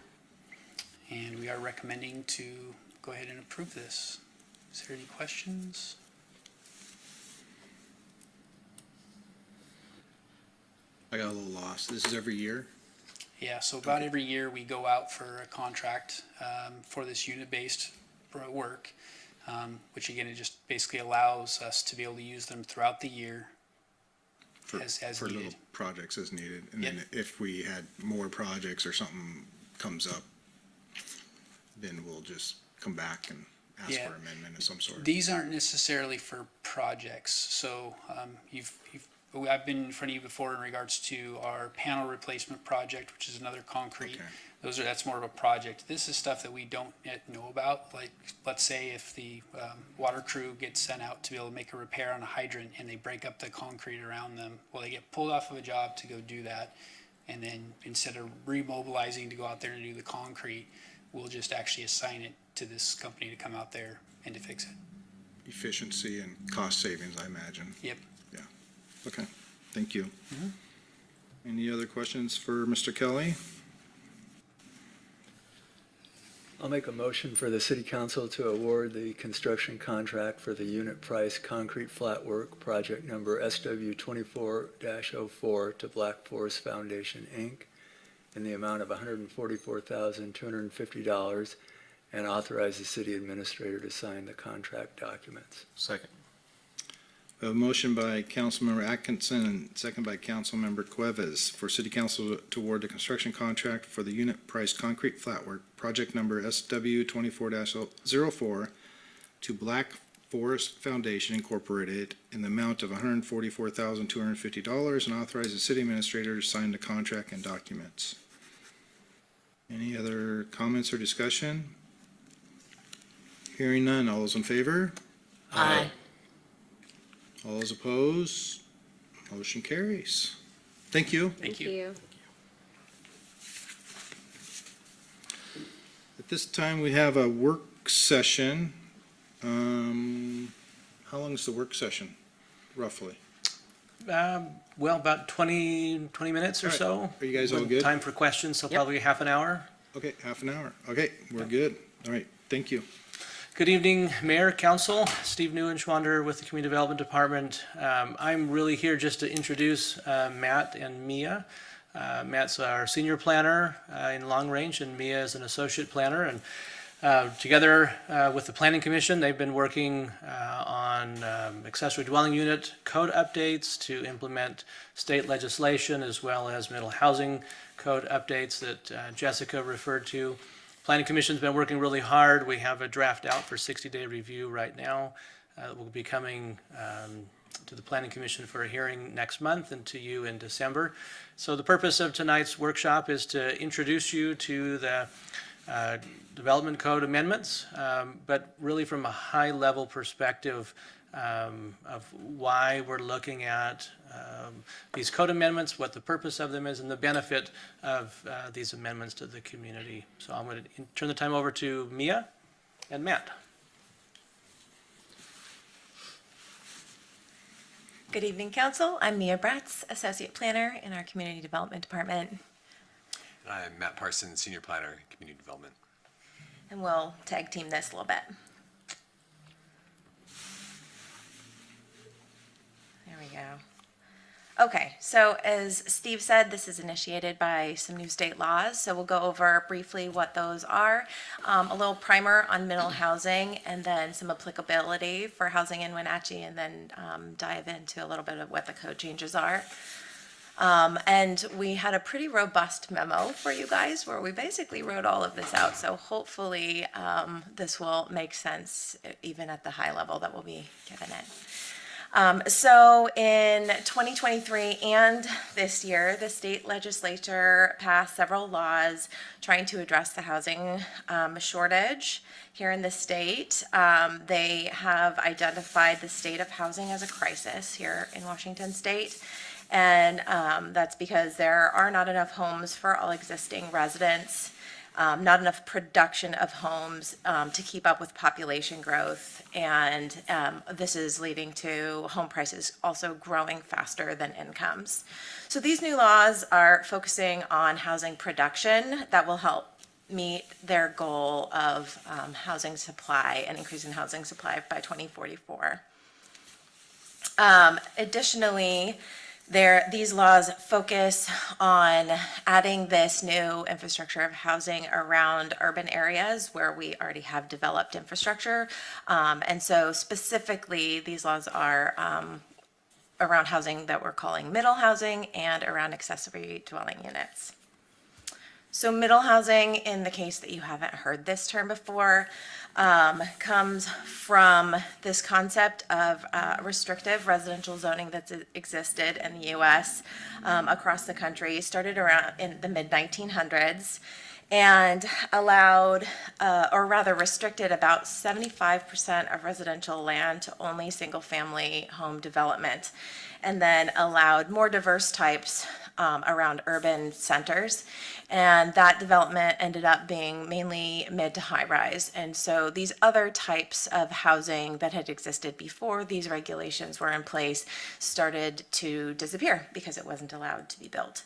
and we are recommending to go ahead and approve this. Is there any questions? I got a little lost. This is every year? Yeah, so about every year we go out for a contract for this unit-based work, which again, it just basically allows us to be able to use them throughout the year as For needed. little projects as needed. And Yep. then if we had more projects or something comes up, then we'll just come back and ask Yeah. for amendment of some sort. These aren't necessarily for projects, so you've I've been in front of you before in regards to our panel replacement project, which is another concrete. Okay. That's more of a project. This is stuff that we don't yet know about. Like, let's say if the water crew gets sent out to be able to make a repair on a hydrant and they break up the concrete around them, well, they get pulled off of a job to go do that. And then instead of remobilizing to go out there and do the concrete, we'll just actually assign it to this company to come out there and to fix it. Efficiency and cost savings, I imagine. Yep. Yeah. Okay. Thank you. Any other questions for Mr. Kelly? I'll make a motion for the city council to award the construction contract for the unit price concrete flatwork project number SW 24-04 to Black Forest Foundation, Inc. in the amount of $144,250 and authorize the city administrator to sign the contract documents. Second. A motion by Councilmember Atkinson and second by Councilmember Cuevas for City Council to award the construction contract for the unit price concrete flatwork, project number SW 24-04 to Black Forest Foundation Incorporated in the amount of $144,250 and authorize the city administrator to sign the contract and documents. Any other comments or discussion? Hearing none. All those in favor? Aye. All those opposed? Motion carries. Thank you. Thank you. At this time, we have a work session. How long is the work session, roughly? Well, about 20 minutes or All right. so. Are you guys all good? Time for questions, so probably half an hour. Okay, half an hour. Okay, we're good. All right, thank you. Good evening, Mayor, Council. Steve Neuenschwander with the Community Development Department. I'm really here just to introduce Matt and Mia. Matt's our senior planner in long range, and Mia is an associate planner. And together with the Planning Commission, they've been working on accessory dwelling unit code updates to implement state legislation as well as middle housing code updates that Jessica referred to. Planning Commission's been working really hard. We have a draft out for 60-day review right now. We'll be coming to the Planning Commission for a hearing next month and to you in December. So the purpose of tonight's workshop is to introduce you to the development code amendments, but really from a high-level perspective of why we're looking at these code amendments, what the purpose of them is, and the benefit of these amendments to the community. So I'm going to turn the time over to Mia and Matt. Good evening, Council. I'm Mia Bratz, Associate Planner in our Community Development Department, I'm Matt Parsons, Senior Planner, Community Development. and we'll tag team this a little bit. There we go. Okay, so as Steve said, this is initiated by some new state laws, so we'll go over briefly what those are, a little primer on middle housing, and then some applicability for housing in Wenatchee, and then dive into a little bit of what the code changes are. And we had a pretty robust memo for you guys where we basically wrote all of this out, so hopefully this will make sense even at the high level that we'll be given it. So in 2023 and this year, the state legislature passed several laws trying to address the housing shortage here in the state. They have identified the state of housing as a crisis here in Washington State. And that's because there are not enough homes for all existing residents. Not enough production of homes to keep up with population growth, and this is leading to home prices also growing faster than incomes. So these new laws are focusing on housing production that will help meet their goal of housing supply and increasing housing supply by 2044. Additionally, these laws focus on adding this new infrastructure of housing around urban areas where we already have developed infrastructure. And so specifically, these laws are around housing that we're calling middle housing and around accessory dwelling units. So middle housing, in the case that you haven't heard this term before, comes from this concept of restrictive residential zoning that's existed in the U.S. Across the country, started around in the mid-1900s, and allowed, or rather restricted, about 75% of residential land to only single-family home development, and then allowed more diverse types around urban centers. And that development ended up being mainly mid to high rise. And so these other types of housing that had existed before these regulations were in place started to disappear because it wasn't allowed to be built.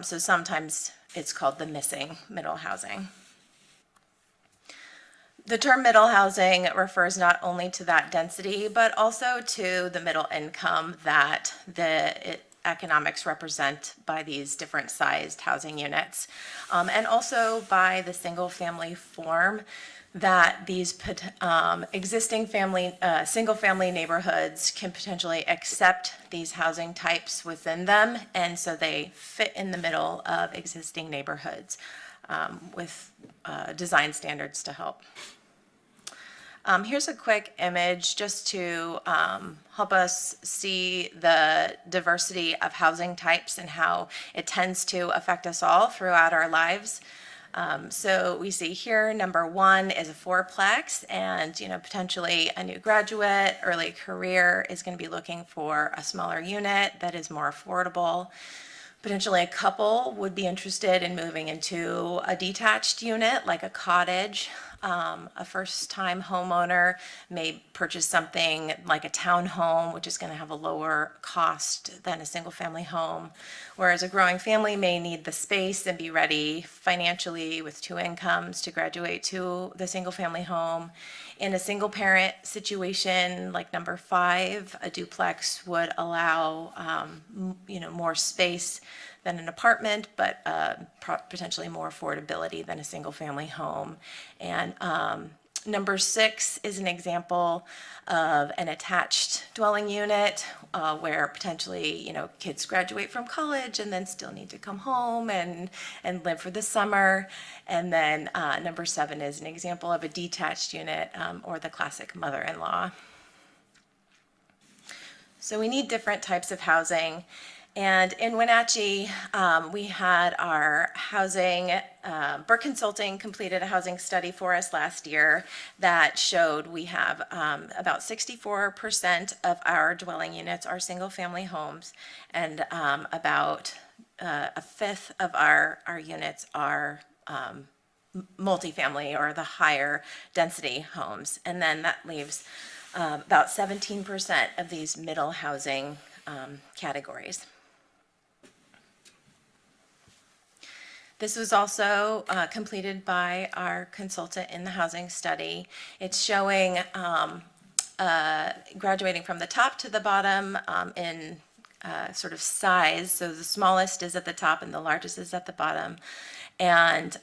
So sometimes it's called the missing middle housing. The term middle housing refers not only to that density, but also to the middle income that the economics represent by these different sized housing units, and also by the single family form that these existing single family neighborhoods can potentially accept these housing types within them, and so they fit in the middle of existing neighborhoods with design standards to help. Here's a quick image just to help us see the diversity of housing types and how it tends to affect us all throughout our lives. So we see here, number one is a fourplex, and potentially a new graduate, early career is going to be looking for a smaller unit that is more affordable. Potentially a couple would be interested in moving into a detached unit like a cottage. A first-time homeowner may purchase something like a townhome, which is going to have a lower cost than a single-family home, whereas a growing family may need the space and be ready financially with two incomes to graduate to the single-family home. In a single-parent situation like number 5, a duplex would allow more space than an apartment, but potentially more affordability than a single-family home. And number 6 is an example of an attached dwelling unit where potentially kids graduate from college and then still need to come home and live for the summer. And then number 7 is an example of a detached unit or the classic mother-in-law. So we need different types of housing. And in Wenatchee, we had our housing, Burke Consulting completed a housing study for us last year that showed we have about 64% of our dwelling units are single-family homes, and about a fifth of our units are multifamily or the higher density homes. And then that leaves about 17% of these middle housing categories. This was also completed by our consultant in the housing study. It's showing graduating from the top to the bottom in sort of size. So the smallest is at the top and the largest is at the bottom. And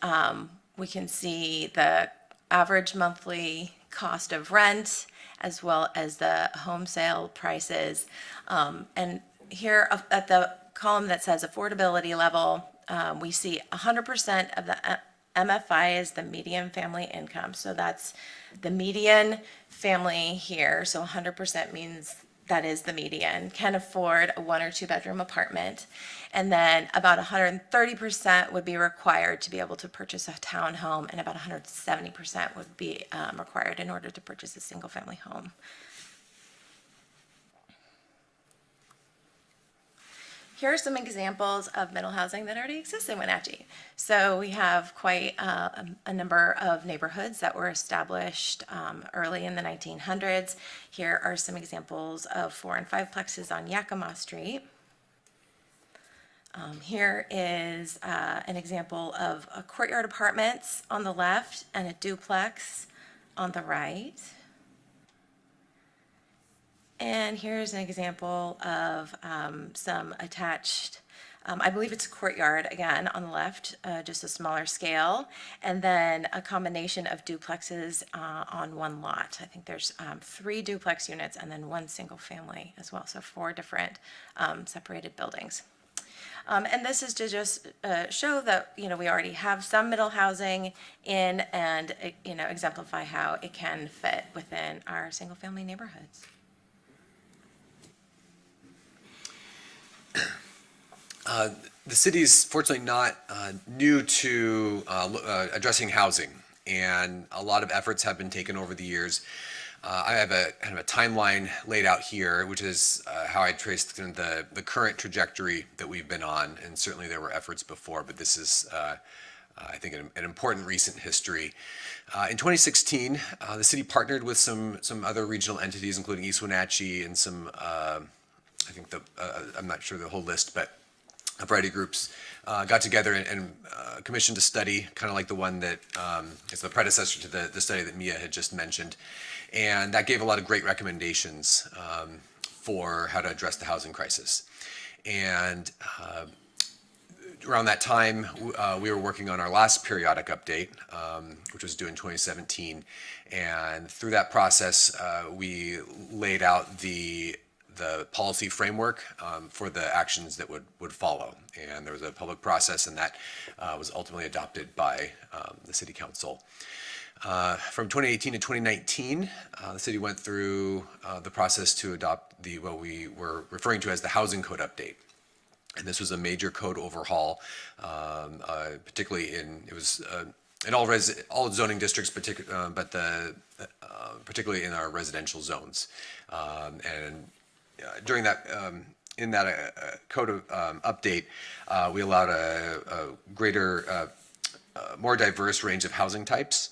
we can see the average monthly cost of rent as well as the home sale prices. And here at the column that says affordability level, we see 100% of the MFI is the median family income. So that's the median family here. So 100% means that is the median, can afford a 1 or 2 bedroom apartment. And then about 130% would be required to be able to purchase a townhome, and about 170% would be required in order to purchase a single family home. Here are some examples of middle housing that already exists in Wenatchee. So we have quite a number of neighborhoods that were established early in the 1900s. Here are some examples of 4 and 5 plexes on Yakima Street. Here is an example of a courtyard apartments on the left and a duplex on the right. And here's an example of some attached, I believe it's a courtyard, again, on the left, just a smaller scale, and then a combination of duplexes on one lot. I think there's 3 duplex units and then 1 single family as well, so 4 different separated buildings. And this is to just show that, we already have some middle housing in and, exemplify how it can fit within our single-family neighborhoods. The city's fortunately not new to addressing housing, and a lot of efforts have been taken over the years. I have a kind of a timeline laid out here, which is how I traced the current trajectory that we've been on, and certainly there were efforts before, but this is, I think, an important recent history. In 2016, the city partnered with some other regional entities, including East Wenatchee and some, I think I'm not sure the whole list, but a variety of groups got together and commissioned a study, kind of like the one that is the predecessor to the study that Mia had just mentioned. And that gave a lot of great recommendations for how to address the housing crisis. And around that time, we were working on our last periodic update, which was due in 2017. And through that process, we laid out the policy framework for the actions that would follow. And there was a public process, and that was ultimately adopted by the City Council. From 2018 to 2019, the city went through the process to adopt what we were referring to as the Housing Code Update. And this was a major code overhaul, particularly in all zoning districts, but particularly in our residential zones. And during that, in that code update, we allowed a greater, more diverse range of housing types.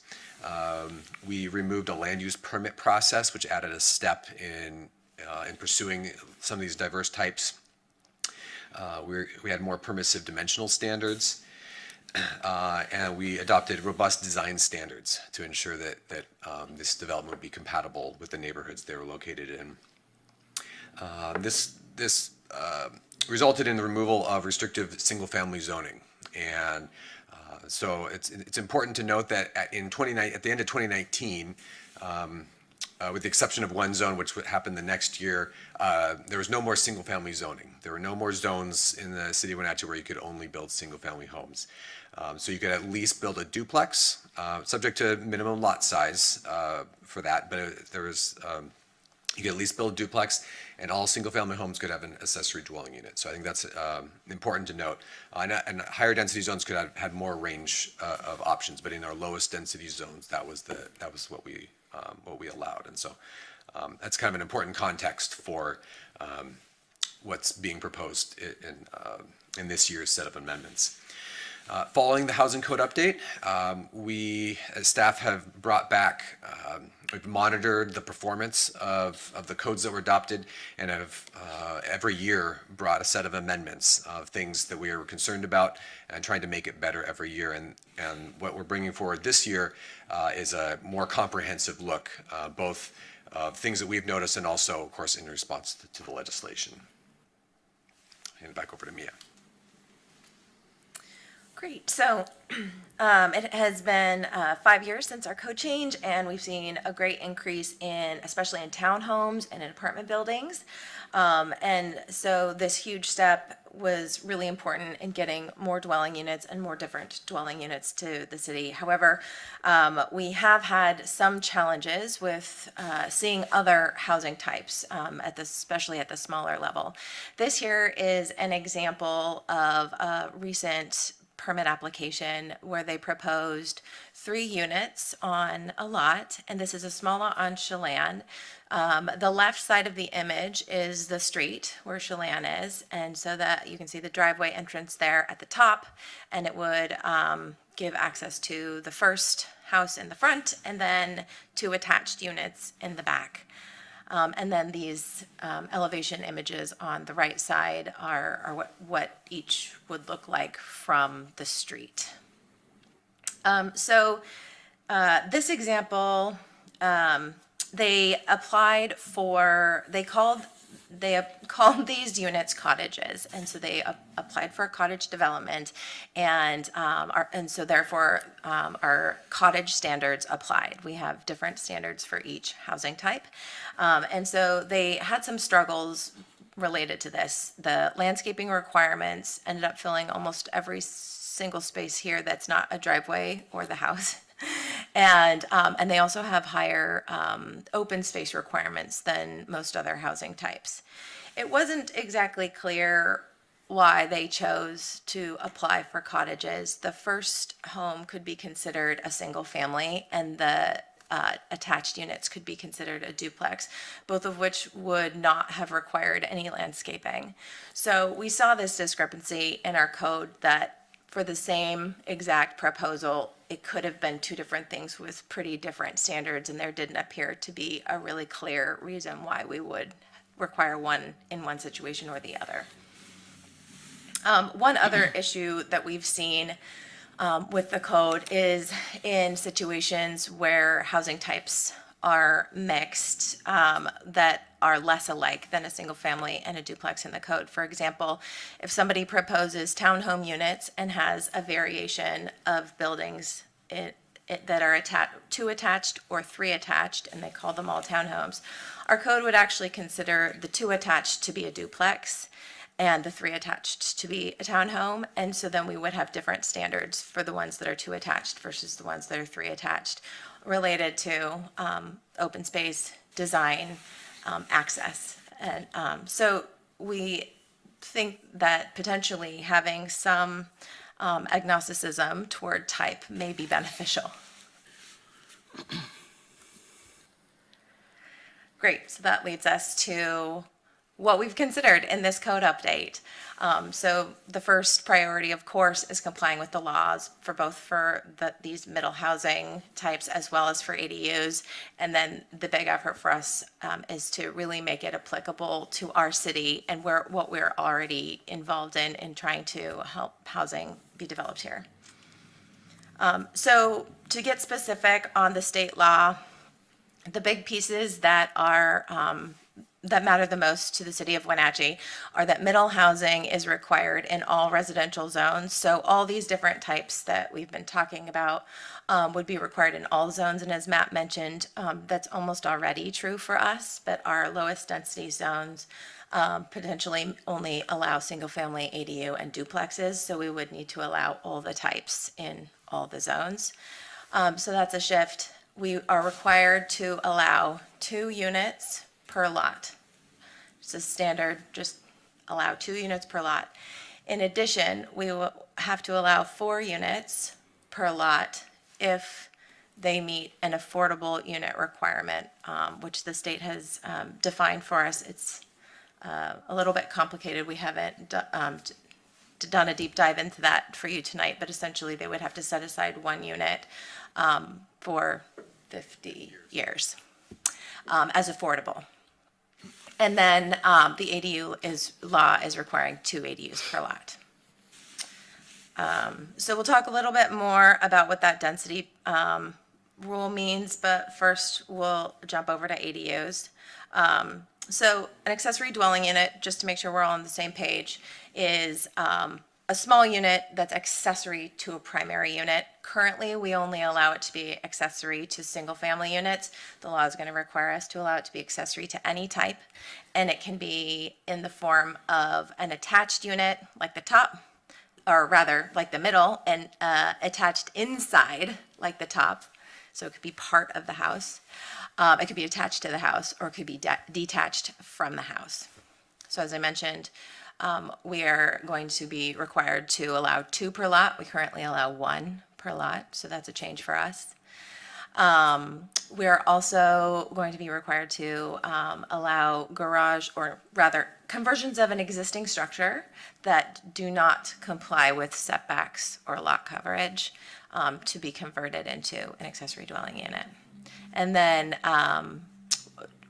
We removed a land use permit process, which added a step in pursuing some of these diverse types. We had more permissive dimensional standards, and we adopted robust design standards to ensure that this development would be compatible with the neighborhoods they were located in. This resulted in the removal of restrictive single-family zoning, and so it's important to note that at the end of 2019, with the exception of one zone, which would happen the next year, there was no more single-family zoning. There were no more zones in the city of Wenatchee where you could only build single-family homes. So you could at least build a duplex, subject to minimum lot size for that, but there was you could at least build a duplex, and all single-family homes could have an accessory dwelling unit. So I think that's important to note. And higher density zones could have had more range of options, but in our lowest density zones, that was what we allowed. And so that's kind of an important context for what's being proposed in this year's set of amendments. Following the Housing Code update, we as staff have brought back, we've monitored the performance of the codes that were adopted, and have every year brought a set of amendments of things that we are concerned about and trying to make it better every year. And what we're bringing forward this year is a more comprehensive look, both of things that we've noticed and also, of course, in response to the legislation. Hand it back over to Mia. Great. So it has been 5 years since our code change, and we've seen a great increase especially in townhomes and in apartment buildings. And so this huge step was really important in getting more dwelling units and more different dwelling units to the city. However, we have had some challenges with seeing other housing types, especially at the smaller level. This here is an example of a recent permit application where they proposed 3 units on a lot, and this is a small lot on Chelan. The left side of the image is the street where Chelan is, and so that you can see the driveway entrance there at the top, and it would give access to the first house in the front and then 2 attached units in the back. And then these elevation images on the right side are what each would look like from the street. So this example, they called these units cottages, and so they applied for a cottage development, and so therefore our cottage standards applied. We have different standards for each housing type, and so they had some struggles related to this. The landscaping requirements ended up filling almost every single space here that's not a driveway or the house. And they also have higher open space requirements than most other housing types. It wasn't exactly clear why they chose to apply for cottages. The first home could be considered a single family, and the attached units could be considered a duplex, both of which would not have required any landscaping. So we saw this discrepancy in our code that for the same exact proposal, it could have been two different things with pretty different standards, and there didn't appear to be a really clear reason why we would require one in one situation or the other. One other issue that we've seen with the code is in situations where housing types are mixed that are less alike than a single family and a duplex in the code. For example, if somebody proposes townhome units and has a variation of buildings that are two attached or three attached, and they call them all townhomes, our code would actually consider the two attached to be a duplex and the three attached to be a townhome. And so then we would have different standards for the ones that are two attached versus the ones that are three attached, related to open space, design, access. And so we think that potentially having some agnosticism toward type may be beneficial. Great, so that leads us to what we've considered in this code update. So the first priority, of course, is complying with the laws for both these middle housing types as well as for ADUs. And then the big effort for us is to really make it applicable to our city and what we're already involved in trying to help housing be developed here. So to get specific on the state law, the big pieces that are that matter the most to the city of Wenatchee are that middle housing is required in all residential zones. So all these different types that we've been talking about would be required in all zones. And as Matt mentioned, that's almost already true for us, but our lowest density zones potentially only allow single family ADU and duplexes. So we would need to allow all the types in all the zones. So that's a shift. We are required to allow 2 units per lot. It's a standard, just allow 2 units per lot. In addition, we will have to allow 4 units per lot if they meet an affordable unit requirement, which the state has defined for us. It's a little bit complicated. We haven't done a deep dive into that for you tonight, but essentially they would have to set aside 1 unit for 50 years as affordable. And then the ADU law is requiring 2 ADUs per lot. So we'll talk a little bit more about what that density rule means, but first we'll jump over to ADUs. So an accessory dwelling unit, just to make sure we're all on the same page, is a small unit that's accessory to a primary unit. Currently, we only allow it to be accessory to single-family units. The law is going to require us to allow it to be accessory to any type, and it can be in the form of an attached unit, like the top, or rather, like the middle, and attached inside, like the top. So it could be part of the house. It could be attached to the house, or it could be detached from the house. So as I mentioned, we are going to be required to allow 2 per lot. We currently allow 1 per lot, so that's a change for us. We're also going to be required to allow garage, or rather conversions of an existing structure that do not comply with setbacks or lot coverage to be converted into an accessory dwelling unit. And then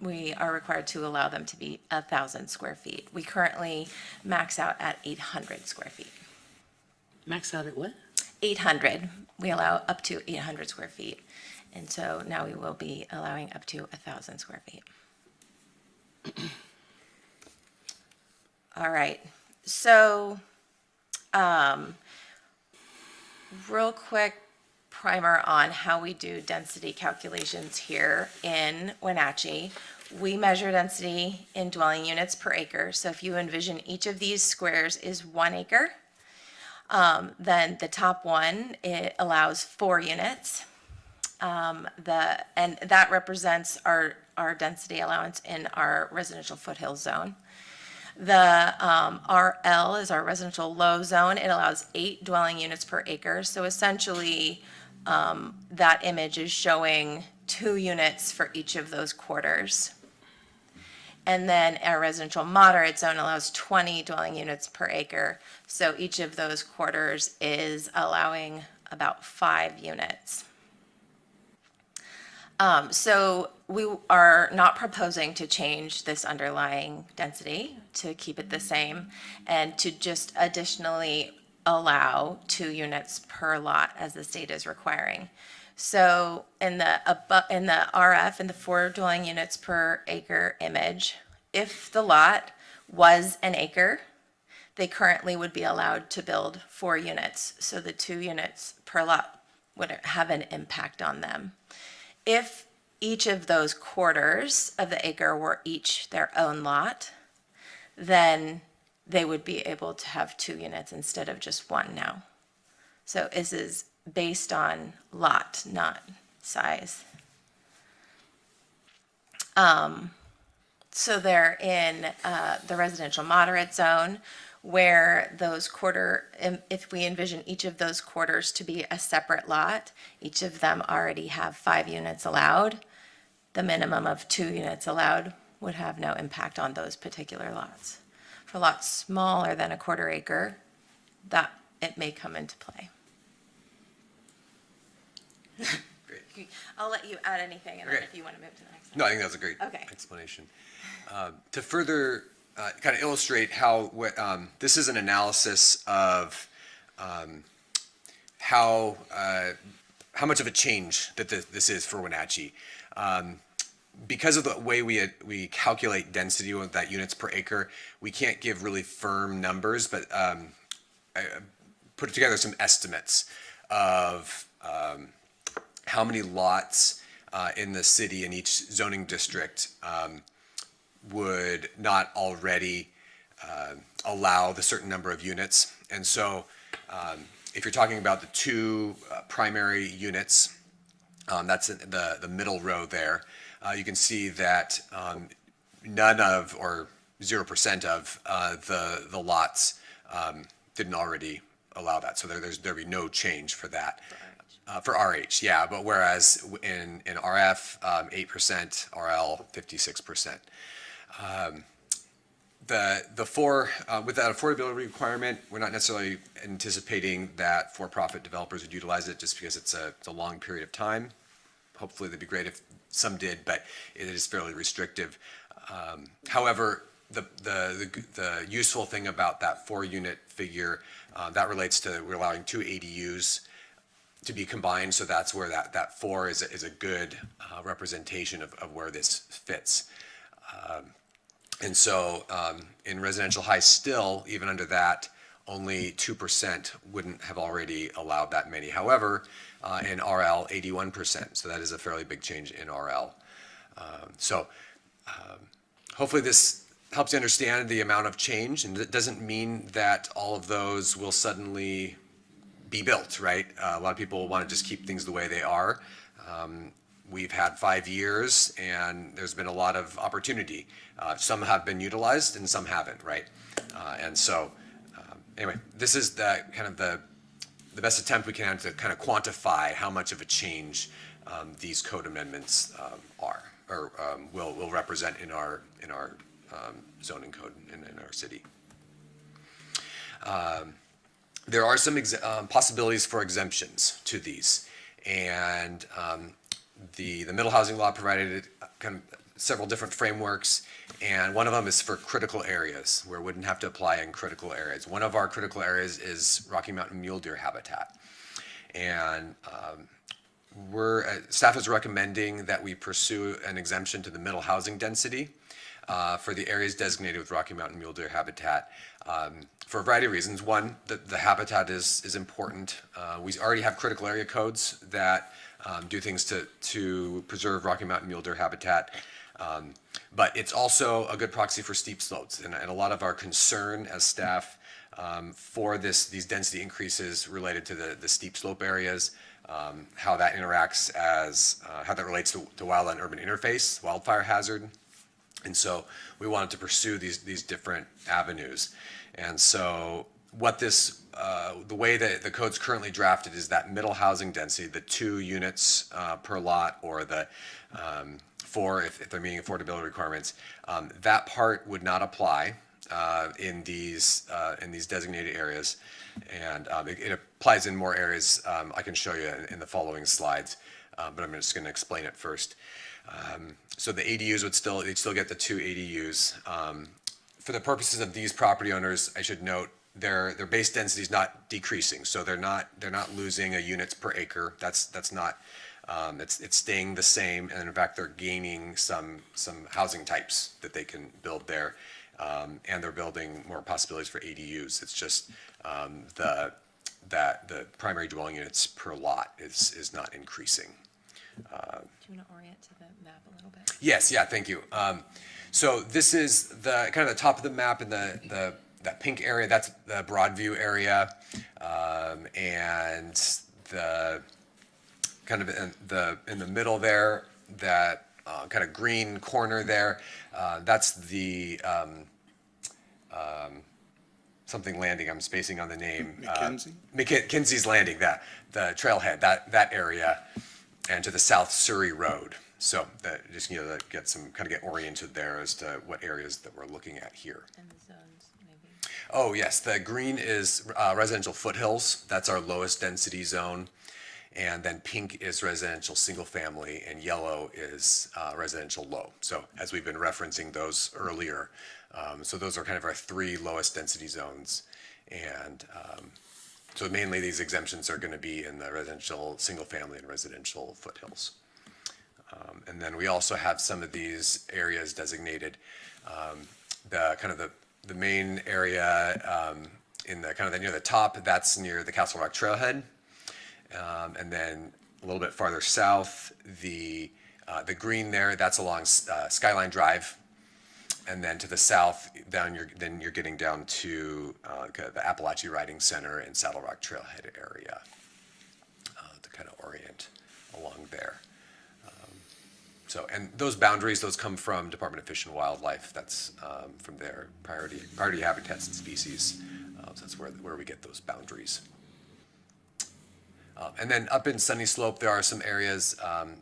we are required to allow them to be 1,000 square feet. We currently max out at 800 square feet. Max out at what? 800. We allow up to 800 square feet. And so now we will be allowing up to 1,000 square feet. All right. So, real quick primer on how we do density calculations here in Wenatchee. we measure density in dwelling units per acre. So if you envision each of these squares is 1 acre, then the top one, it allows 4 units. And that represents our density allowance in our residential foothill zone. The RL is our residential low zone. It allows 8 dwelling units per acre. So essentially, that image is showing 2 units for each of those quarters. And then our residential moderate zone allows 20 dwelling units per acre. So each of those quarters is allowing about 5 units. So we are not proposing to change this underlying density, to keep it the same, and to just additionally allow 2 units per lot as the state is requiring. So in the RF, in the 4 dwelling units per acre image, if the lot was an acre, they currently would be allowed to build 4 units. So the 2 units per lot would have an impact on them. If each of those quarters of the acre were each their own lot, then they would be able to have 2 units instead of just 1 now. So this is based on lot, not size. So they're in the residential moderate zone, where those if we envision each of those quarters to be a separate lot, each of them already have 5 units allowed. The minimum of 2 units allowed would have no impact on those particular lots. For lots smaller than a 1/4 acre, that it may come into play. Great. I'll let you add anything, and then if you want to move to the next one. No, I think that was a great Okay. explanation. To further kind of illustrate how this is an analysis of how much of a change that this is for Wenatchee. Because of the way we calculate density with that units per acre, we can't give really firm numbers, but I put together some estimates of how many lots in the city in each zoning district would not already allow the certain number of units. And so if you're talking about the 2 primary units, that's in the middle row there, you can see that none of, or 0% of the lots didn't already allow that. So there'd be no change for that. For RH, yeah, but whereas in RF, 8%, RL, 56%. With that affordability requirement, we're not necessarily anticipating that for-profit developers would utilize it just because it's a long period of time. Hopefully, that'd be great if some did, but it is fairly restrictive. However, the useful thing about that 4-unit figure, that relates to we're allowing 2 ADUs to be combined, so that's where that 4 is a good representation of where this fits. And so in residential high still, even under that, only 2% wouldn't have already allowed that many. However, in RL, 81%, so that is a fairly big change in RL. Hopefully this helps you understand the amount of change, and it doesn't mean that all of those will suddenly be built, right? A lot of people want to just keep things the way they are. We've had 5 years, and there's been a lot of opportunity. Some have been utilized, and some haven't, right? Anyway, this is the best attempt we can have to kind of quantify how much of a change these code amendments are, or will represent in our zoning code in our city. There are some possibilities for exemptions to these, and the middle housing law provided kind of several different frameworks, and one of them is for critical areas, where it wouldn't have to apply in critical areas. One of our critical areas is Rocky Mountain mule deer habitat, and staff is recommending that we pursue an exemption to the middle housing density for the areas designated with Rocky Mountain mule deer habitat for a variety of reasons. One, the habitat is important. We already have critical area codes that do things to preserve Rocky Mountain mule deer habitat. But it's also a good proxy for steep slopes. And a lot of our concern as staff for these density increases related to the steep slope areas, how that interacts how that relates to wildland-urban interface, wildfire hazard. And so we wanted to pursue these different avenues. And so what the way that the code's currently drafted is that middle housing density, the 2 units per lot, or the 4 if they're meeting affordability requirements, that part would not apply in these designated areas. And it applies in more areas. I can show you in the following slides, but I'm just going to explain it first. So the ADUs they'd still get the 2 ADUs. For the purposes of these property owners, I should note their base density is not decreasing, so they're not losing a units per acre. That's not. It's staying the same, and in fact, they're gaining some housing types that they can build there, and they're building more possibilities for ADUs. It's just that the primary dwelling units per lot is not increasing. Do you want to orient to the map a little bit? Yes, yeah, thank you. So this is the kind of the top of the map in that pink area. That's the Broadview area, and the kind of in the middle there, that kind of green corner there, that's the something landing. I'm spacing on the name. McKenzie? McKenzie's Landing. The trailhead. That area, and to the South Surrey Road. So that just to get oriented there as to what areas that we're looking at here. And the zones, maybe. Oh yes, the green is residential foothills. That's our lowest density zone, and then pink is residential single family, and yellow is residential low. So as we've been referencing those earlier, so those are kind of our 3 lowest density zones, and so mainly these exemptions are going to be in the residential single family and residential foothills. And then we also have some of these areas designated. The main area in the kind of near the top, that's near the Castle Rock Trailhead. And then a little bit farther south, the green there, that's along Skyline Drive. And then to the south, you're getting down to the Appalachie Riding Center and Saddle Rock Trailhead area to kind of orient along there. So, and those boundaries, those come from Department of Fish and Wildlife. That's from their priority habitats and species. So that's where we get those boundaries. And then up in Sunny Slope, there are some areas.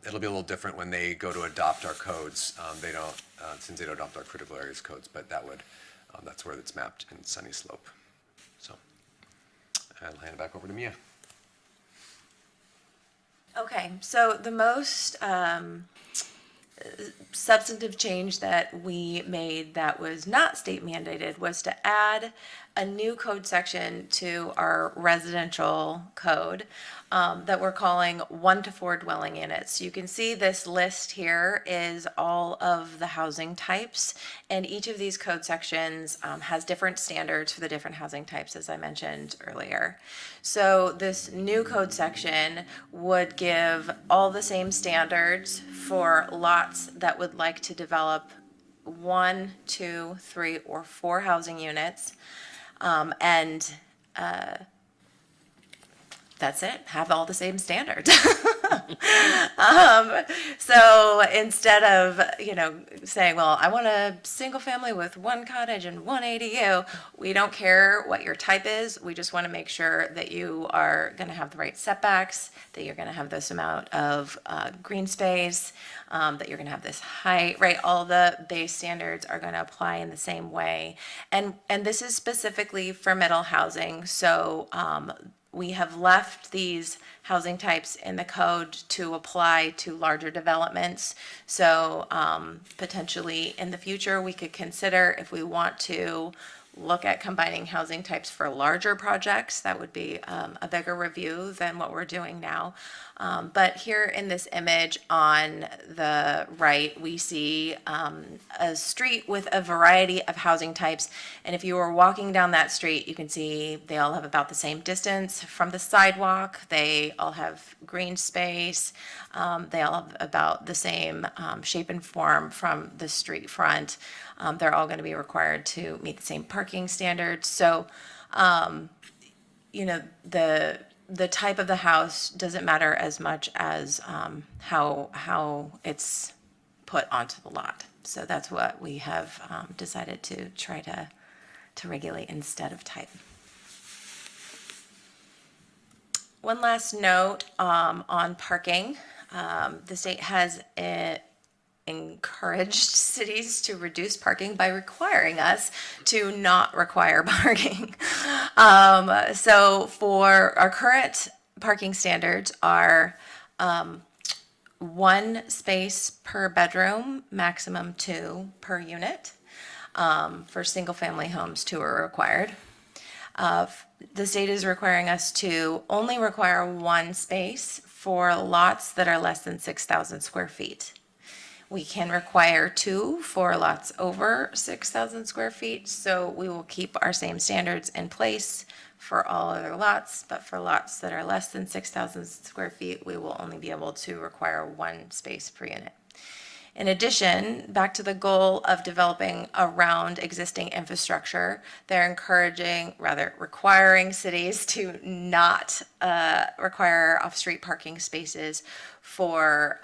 It'll be a little different when they go to adopt our codes. They don't, since they don't adopt our critical areas codes, but that's where it's mapped in Sunny Slope. So, I'll hand it back over to Mia. Okay, so the most substantive change that we made that was not state mandated was to add a new code section to our residential code that we're calling 1 to 4 dwelling units. You can see this list here is all of the housing types, and each of these code sections has different standards for the different housing types, as I mentioned earlier. So this new code section would give all the same standards for lots that would like to develop 1, 2, 3, or 4 housing units. That's it, have all the same standards. So instead of, saying, well, I want a single family with 1 cottage and 1 ADU, we don't care what your type is. We just want to make sure that you are going to have the right setbacks, that you're going to have this amount of green space, that you're going to have this height, right? All the base standards are going to apply in the same way. And this is specifically for middle housing. So we have left these housing types in the code to apply to larger developments. So potentially in the future, we could consider if we want to look at combining housing types for larger projects. That would be a bigger review than what we're doing now. But here in this image on the right, we see a street with a variety of housing types. And if you were walking down that street, you can see they all have about the same distance from the sidewalk. They all have green space. They all have about the same shape and form from the street front. They're all going to be required to meet the same parking standards. So, you know, the type of the house doesn't matter as much as how it's put onto the lot. So that's what we have decided to try to regulate instead of type. One last note on parking. The state has encouraged cities to reduce parking by requiring us to not require parking. So for our current parking standards are 1 space per bedroom, maximum 2 per unit. For single-family homes, 2 are required. The state is requiring us to only require 1 space for lots that are less than 6,000 square feet. We can require 2 for lots over 6,000 square feet, so we will keep our same standards in place for all other lots, but for lots that are less than 6,000 square feet, we will only be able to require 1 space per unit. In addition, back to the goal of developing around existing infrastructure, they're requiring cities to not require off-street parking spaces for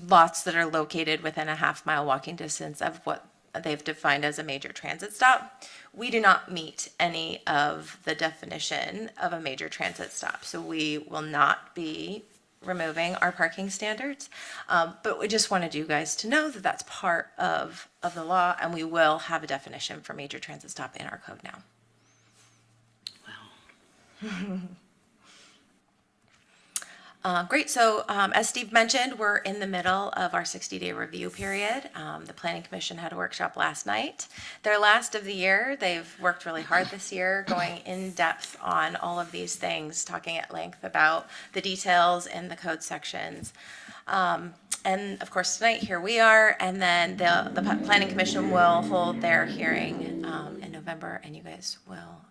lots that are located within a half-mile walking distance of what they've defined as a major transit stop. We do not meet any of the definition of a major transit stop, so we will not be removing our parking standards. But we just wanted you guys to know that that's part of the law, and we will have a definition for major transit stop in our code now. Wow. Great, so as Steve mentioned, we're in the middle of our 60-day review period. The Planning Commission had a workshop last night. Their last of the year. They've worked really hard this year, going in depth on all of these things, talking at length about the details in the code sections. And of course, tonight, here we are, and then the Planning Commission will hold their hearing in November, and you guys will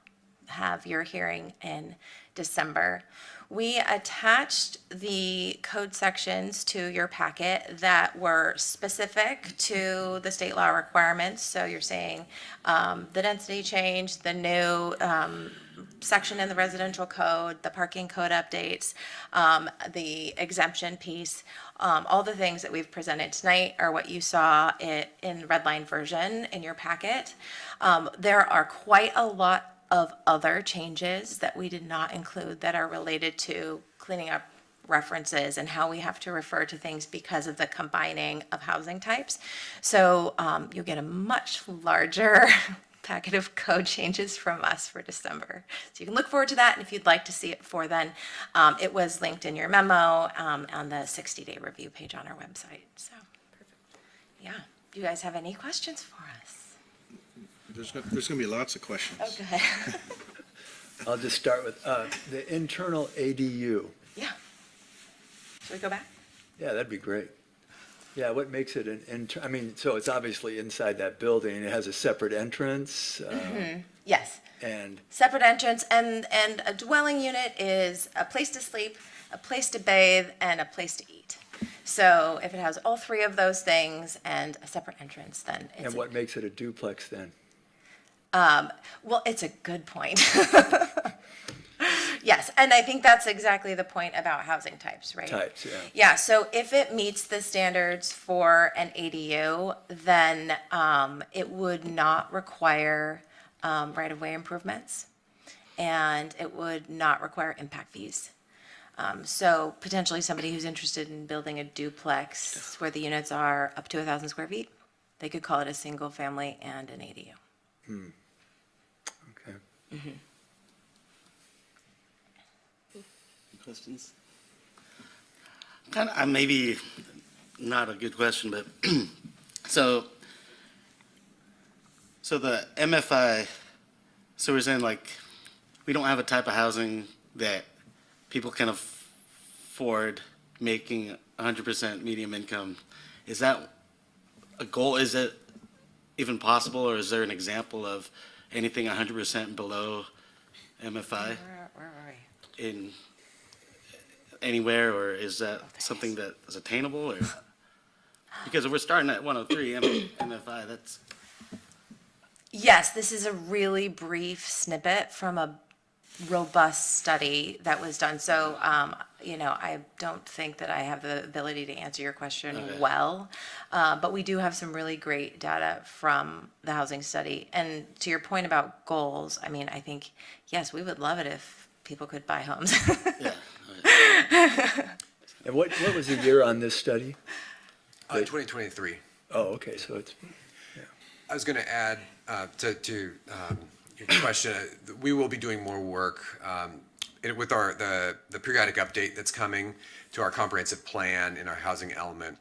have your hearing in December. We attached the code sections to your packet that were specific to the state law requirements. So you're saying the density change, the new section in the residential code, the parking code updates, the exemption piece, all the things that we've presented tonight are what you saw in red line version in your packet. There are quite a lot of other changes that we did not include that are related to cleaning up references and how we have to refer to things because of the combining of housing types. So you'll get a much larger packet of code changes from us for December. So you can look forward to that, and if you'd like to see it before then, it was linked in your memo on the 60-day review page on our website. So, yeah. Do you guys have any questions for us? There's going to be lots of questions. Oh, go ahead. I'll just start with the internal ADU. Yeah. Should we go back? Yeah, that'd be great. Yeah, what makes it I mean, so it's obviously inside that building. It has a separate entrance. Yes. And separate entrance, and a dwelling unit is a place to sleep, a place to bathe, and a place to eat. So if it has all 3 of those things and a separate entrance, then it's. And what makes it a duplex then? Well, it's a good point. Yes, and I think that's exactly the point about housing types, right? Types, yeah. Yeah, so if it meets the standards for an ADU, then it would not require right-of-way improvements, and it would not require impact fees. So potentially somebody who's interested in building a duplex where the units are up to 1,000 square feet, they could call it a single family and an ADU. Okay. Mm-hmm. Questions? Kind of, maybe not a good question, but so So the MFI, so we're saying like, we don't have a type of housing that people can afford making 100% medium income. Is that a goal? Is it even possible, or is there an example of anything 100% below MFI Where are we? in anywhere, or is that something that is attainable, or? Because if we're starting at 103 MFI, that's, Yes, this is a really brief snippet from a robust study that was done. So, I don't think that I have the ability to answer your question well, but we do have some really great data from the housing study. And to your point about goals, I mean, I think, yes, we would love it if people could buy homes. And what was the year on this study? 2023. Oh, okay, so it's, I was going to add to your question, we will be doing more work with the periodic update that's coming to our comprehensive plan in our housing element.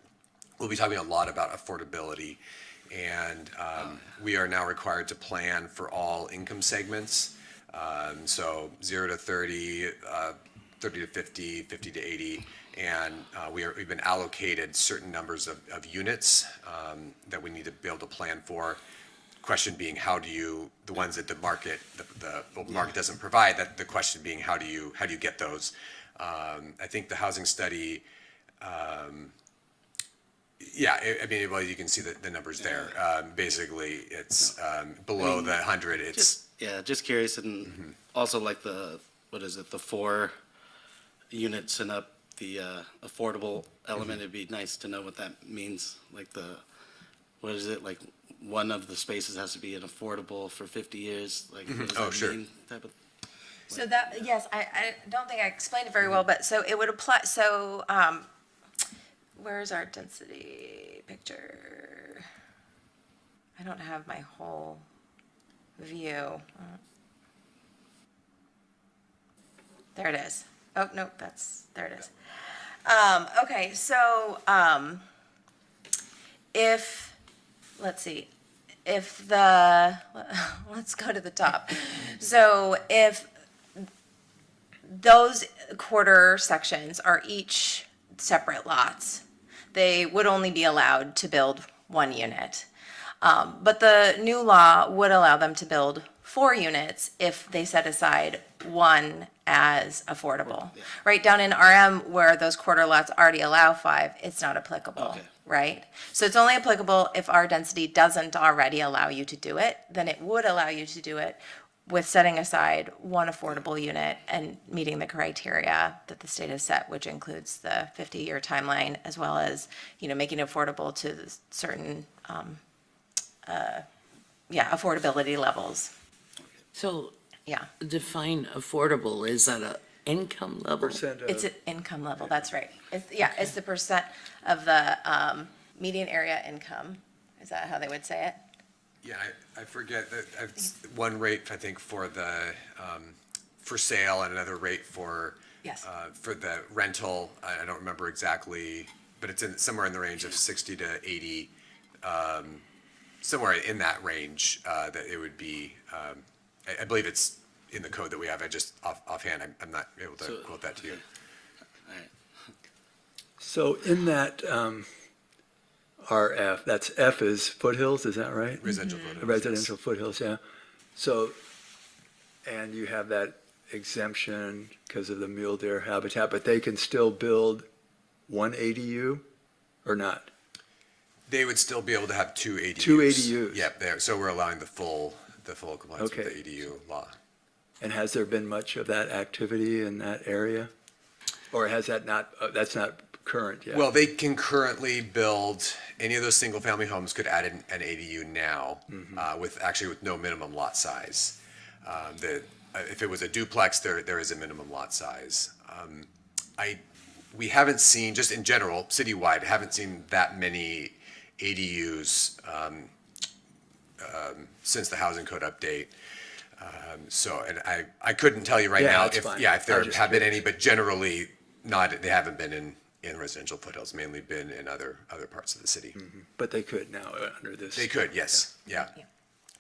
We'll be talking a lot about affordability, and we are now required to plan for all income segments. So 0 to 30, 30 to 50, 50 to 80. And we've been allocated certain numbers of units that we need to be able to plan for. Question being, how do you, the ones that the market doesn't provide, that the question being, how do you get those? I think the housing study, well, you can see the numbers there. Basically, it's below the 100. It's just curious, and also like the 4 units and up, the affordable element. It'd be nice to know what that means. Like what is it, like one of the spaces has to be an affordable for 50 years? Like, what does that mean? Type of, So that, yes, I don't think I explained it very well, but so it would apply, so, where's our density picture? I don't have my whole view. There it is. Oh, no, there it is. Okay, so, let's go to the top. So if those quarter sections are each separate lots, they would only be allowed to build 1 unit. But the new law would allow them to build 4 units if they set aside 1 as affordable. Right down in RM where those quarter lots already allow 5, it's not applicable, right? So it's only applicable if our density doesn't already allow you to do it, then it would allow you to do it with setting aside 1 affordable unit and meeting the criteria that the state has set, which includes the 50-year timeline, as well as, making it affordable to certain, affordability levels. So, Yeah. define affordable, is that a income level? It's an income level, that's right. It's the percent of the median area income. Is that how they would say it? Yeah, I forget that one rate, I think, for the for sale, and another rate for the rental. I don't remember exactly, but it's somewhere in the range of 60 to 80, somewhere in that range that it would be. I believe it's in the code that we have. I just offhand, I'm not able to quote that to you. so in that RF, that's F is foothills, is that right? Residential foothills. Residential foothills, yeah. So, and you have that exemption because of the mule deer habitat, but they can still build 1 ADU or not? They would still be able to have 2 ADUs. 2 ADUs. Yep, so we're allowing the full compliance with the ADU law. And has there been much of that activity in that area? Or has that not, that's not current yet? Well, they can currently build, any of those single-family homes could add an ADU now, with no minimum lot size. If it was a duplex, there is a minimum lot size. We haven't seen, just in general, citywide, haven't seen that many ADUs since the housing code update. And I couldn't tell you right now if there have been any, but generally they haven't been in residential foothills, mainly been in other parts of the city. But they could now under this. They could, yes, yeah.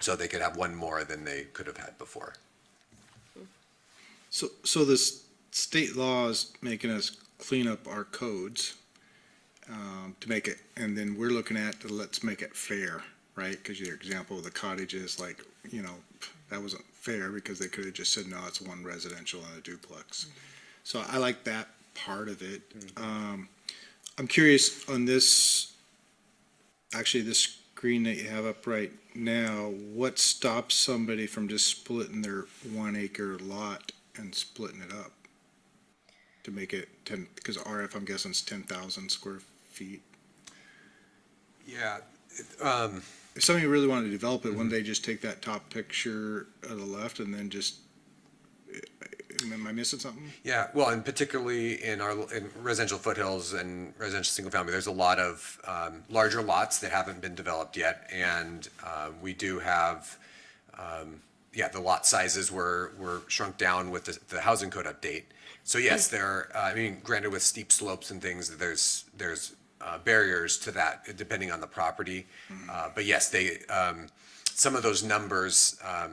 So they could have one more than they could have had before. So this state law is making us clean up our codes to make it, and then we're looking at, let's make it fair, right? Because your example of the cottages, like, you know, that wasn't fair because they could have just said, no, it's one residential and a duplex. So I like that part of it. I'm curious on this, actually this screen that you have up right now, what stops somebody from just splitting their 1 acre lot and splitting it up to make it 10, because RF, I'm guessing, is 10,000 square feet. Yeah. If somebody really wanted to develop it, wouldn't they just take that top picture of the left and then just, am I missing something? Yeah, well, and particularly in residential foothills and residential single family, there's a lot of larger lots that haven't been developed yet, and we do have, the lot sizes were shrunk down with the housing code update. So yes, granted with steep slopes and things, there's barriers to that depending on the property, but yes, some of those numbers, I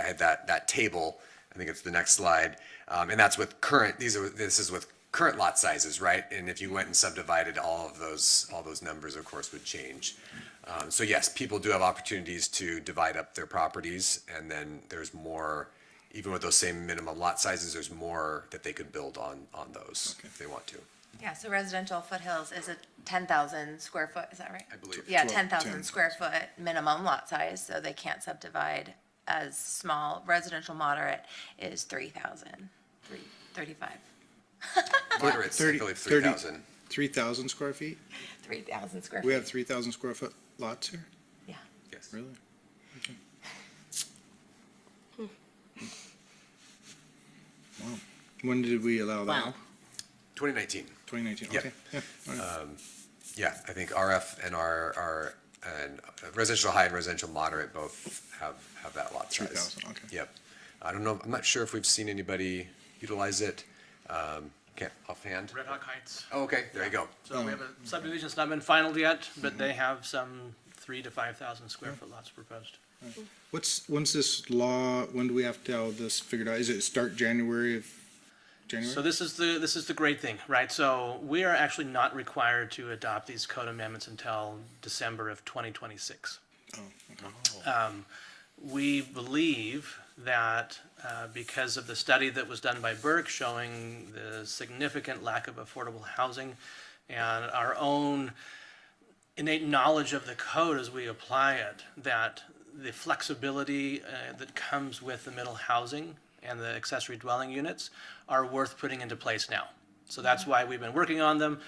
had that table. I think it's the next slide, and that's with current. This is with current lot sizes, right? And if you went and subdivided all those numbers, of course, would change. So yes, people do have opportunities to divide up their properties, and then there's more. Even with those same minimum lot sizes, there's more that they could build on those if they want to. Yeah, so residential foothills is a 10,000 square foot, is that right? I believe. Yeah, 10,000 square foot minimum lot size, so they can't subdivide as small. Residential moderate is 35. Moderate's, I believe, 3,000. 3,000 square feet? 3,000 square feet. We have 3,000 square foot lots here? Yeah. Yes. Really? Okay. Wow. When did we allow that? Wow. 2019. 2019, Yep. okay. Yeah, all right. Yeah, I think RF and our residential high and residential moderate both have that lot size. 3,000, okay. Yep. I don't know, I'm not sure if we've seen anybody utilize it. Can't offhand. Red Hawk Heights. Oh, okay, there you go. So we have a subdivision that's not been finalized yet, but they have some 3,000 to 5,000 square foot lots proposed. When's this law, when do we have to have this figured out? Is it start January? So this is the great thing, right? So we are actually not required to adopt these code amendments until December of 2026. Oh, okay. We believe that because of the study that was done by Burke showing the significant lack of affordable housing and our own innate knowledge of the code as we apply it, that the flexibility that comes with the middle housing and the accessory dwelling units are worth putting into place now. So that's why we've been working on them.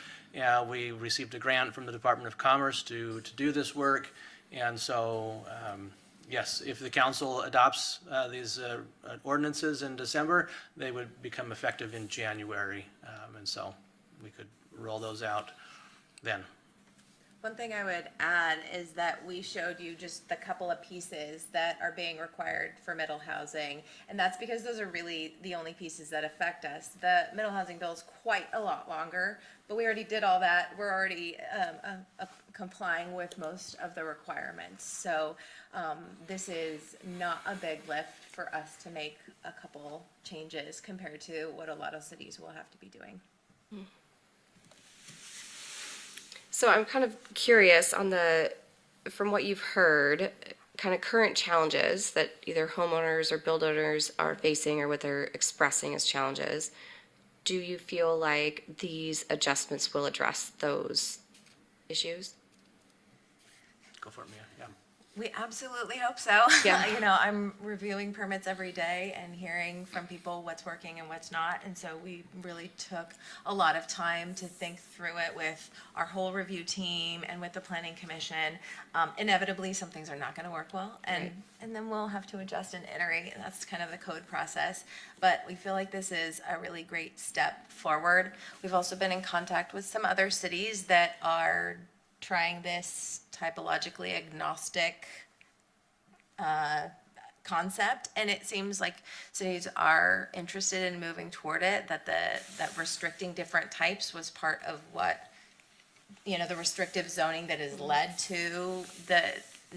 We received a grant from the Department of Commerce to do this work. And so, yes, if the council adopts these ordinances in December, they would become effective in January. And so we could roll those out then. One thing I would add is that we showed you just the couple of pieces that are being required for middle housing, and that's because those are really the only pieces that affect us. The middle housing bill is quite a lot longer, but we already did all that. We're already complying with most of the requirements. So this is not a big lift for us to make a couple changes compared to what a lot of cities will have to be doing. So I'm kind of curious from what you've heard, kind of current challenges that either homeowners or builders are facing or what they're expressing as challenges. Do you feel like these adjustments will address those issues? Go for it, Mia. Yeah. We absolutely hope so. Yeah. I'm reviewing permits every day and hearing from people what's working and what's not. And so we really took a lot of time to think through it with our whole review team and with the planning commission. Inevitably, some things are not going to work well, and then we'll have to adjust and iterate, and that's kind of the code process. But we feel like this is a really great step forward. We've also been in contact with some other cities that are trying this typologically agnostic concept, and it seems like cities are interested in moving toward it, that restricting different types was part of what, the restrictive zoning that has led to the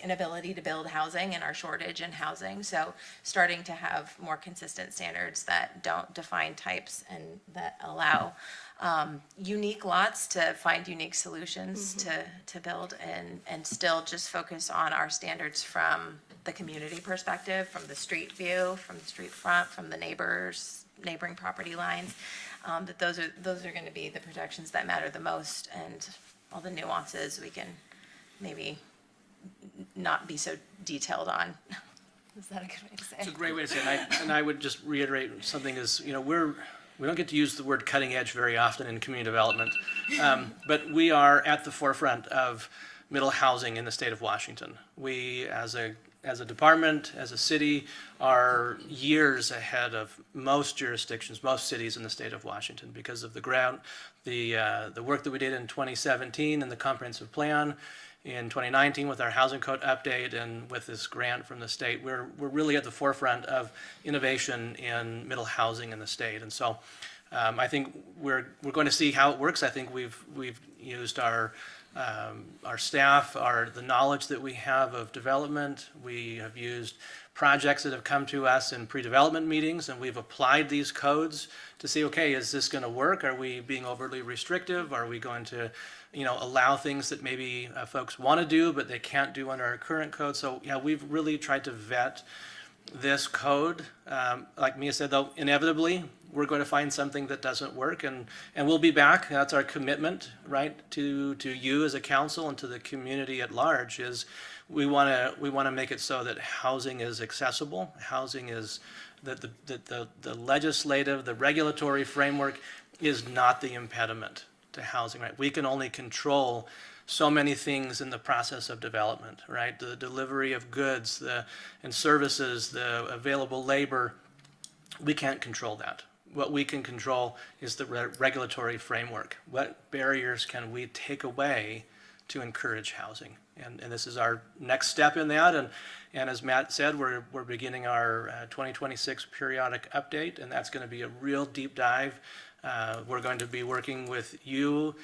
inability to build housing and our shortage in housing. So starting to have more consistent standards that don't define types and that allow unique lots to find unique solutions to build and still just focus on our standards from the community perspective, from the street view, from the street front, from the neighboring property lines. That those are going to be the protections that matter the most, and all the nuances we can maybe not be so detailed on. Is that a good way to say? It's a great way to say it, and I would just reiterate something is, we don't get to use the word cutting edge very often in community development, but we are at the forefront of middle housing in the state of Washington. We, as a department, as a city, are years ahead of most jurisdictions, most cities in the state of Washington because of the work that we did in 2017 in the comprehensive plan, in 2019 with our housing code update, and with this grant from the state. We're really at the forefront of innovation in middle housing in the state. And so I think we're going to see how it works. I think we've used our staff, the knowledge that we have of development. We have used projects that have come to us in pre-development meetings, and we've applied these codes to see, okay, is this going to work? Are we being overly restrictive? Are we going to, allow things that maybe folks want to do, but they can't do under our current code? So, yeah, we've really tried to vet this code. Like Mia said, though, inevitably, we're going to find something that doesn't work, and we'll be back. That's our commitment, right, to you as a council and to the community at large. Is we want to make it so that housing is accessible. Housing is that the legislative, the regulatory framework is not the impediment to housing. Right, we can only control so many things in the process of development. Right, the delivery of goods, and services, the available labor. We can't control that. What we can control is the regulatory framework. What barriers can we take away to encourage housing? And this is our next step in that. And as Matt said, we're beginning our 2026 periodic update, and that's going to be a real deep dive. We're going to be working with you,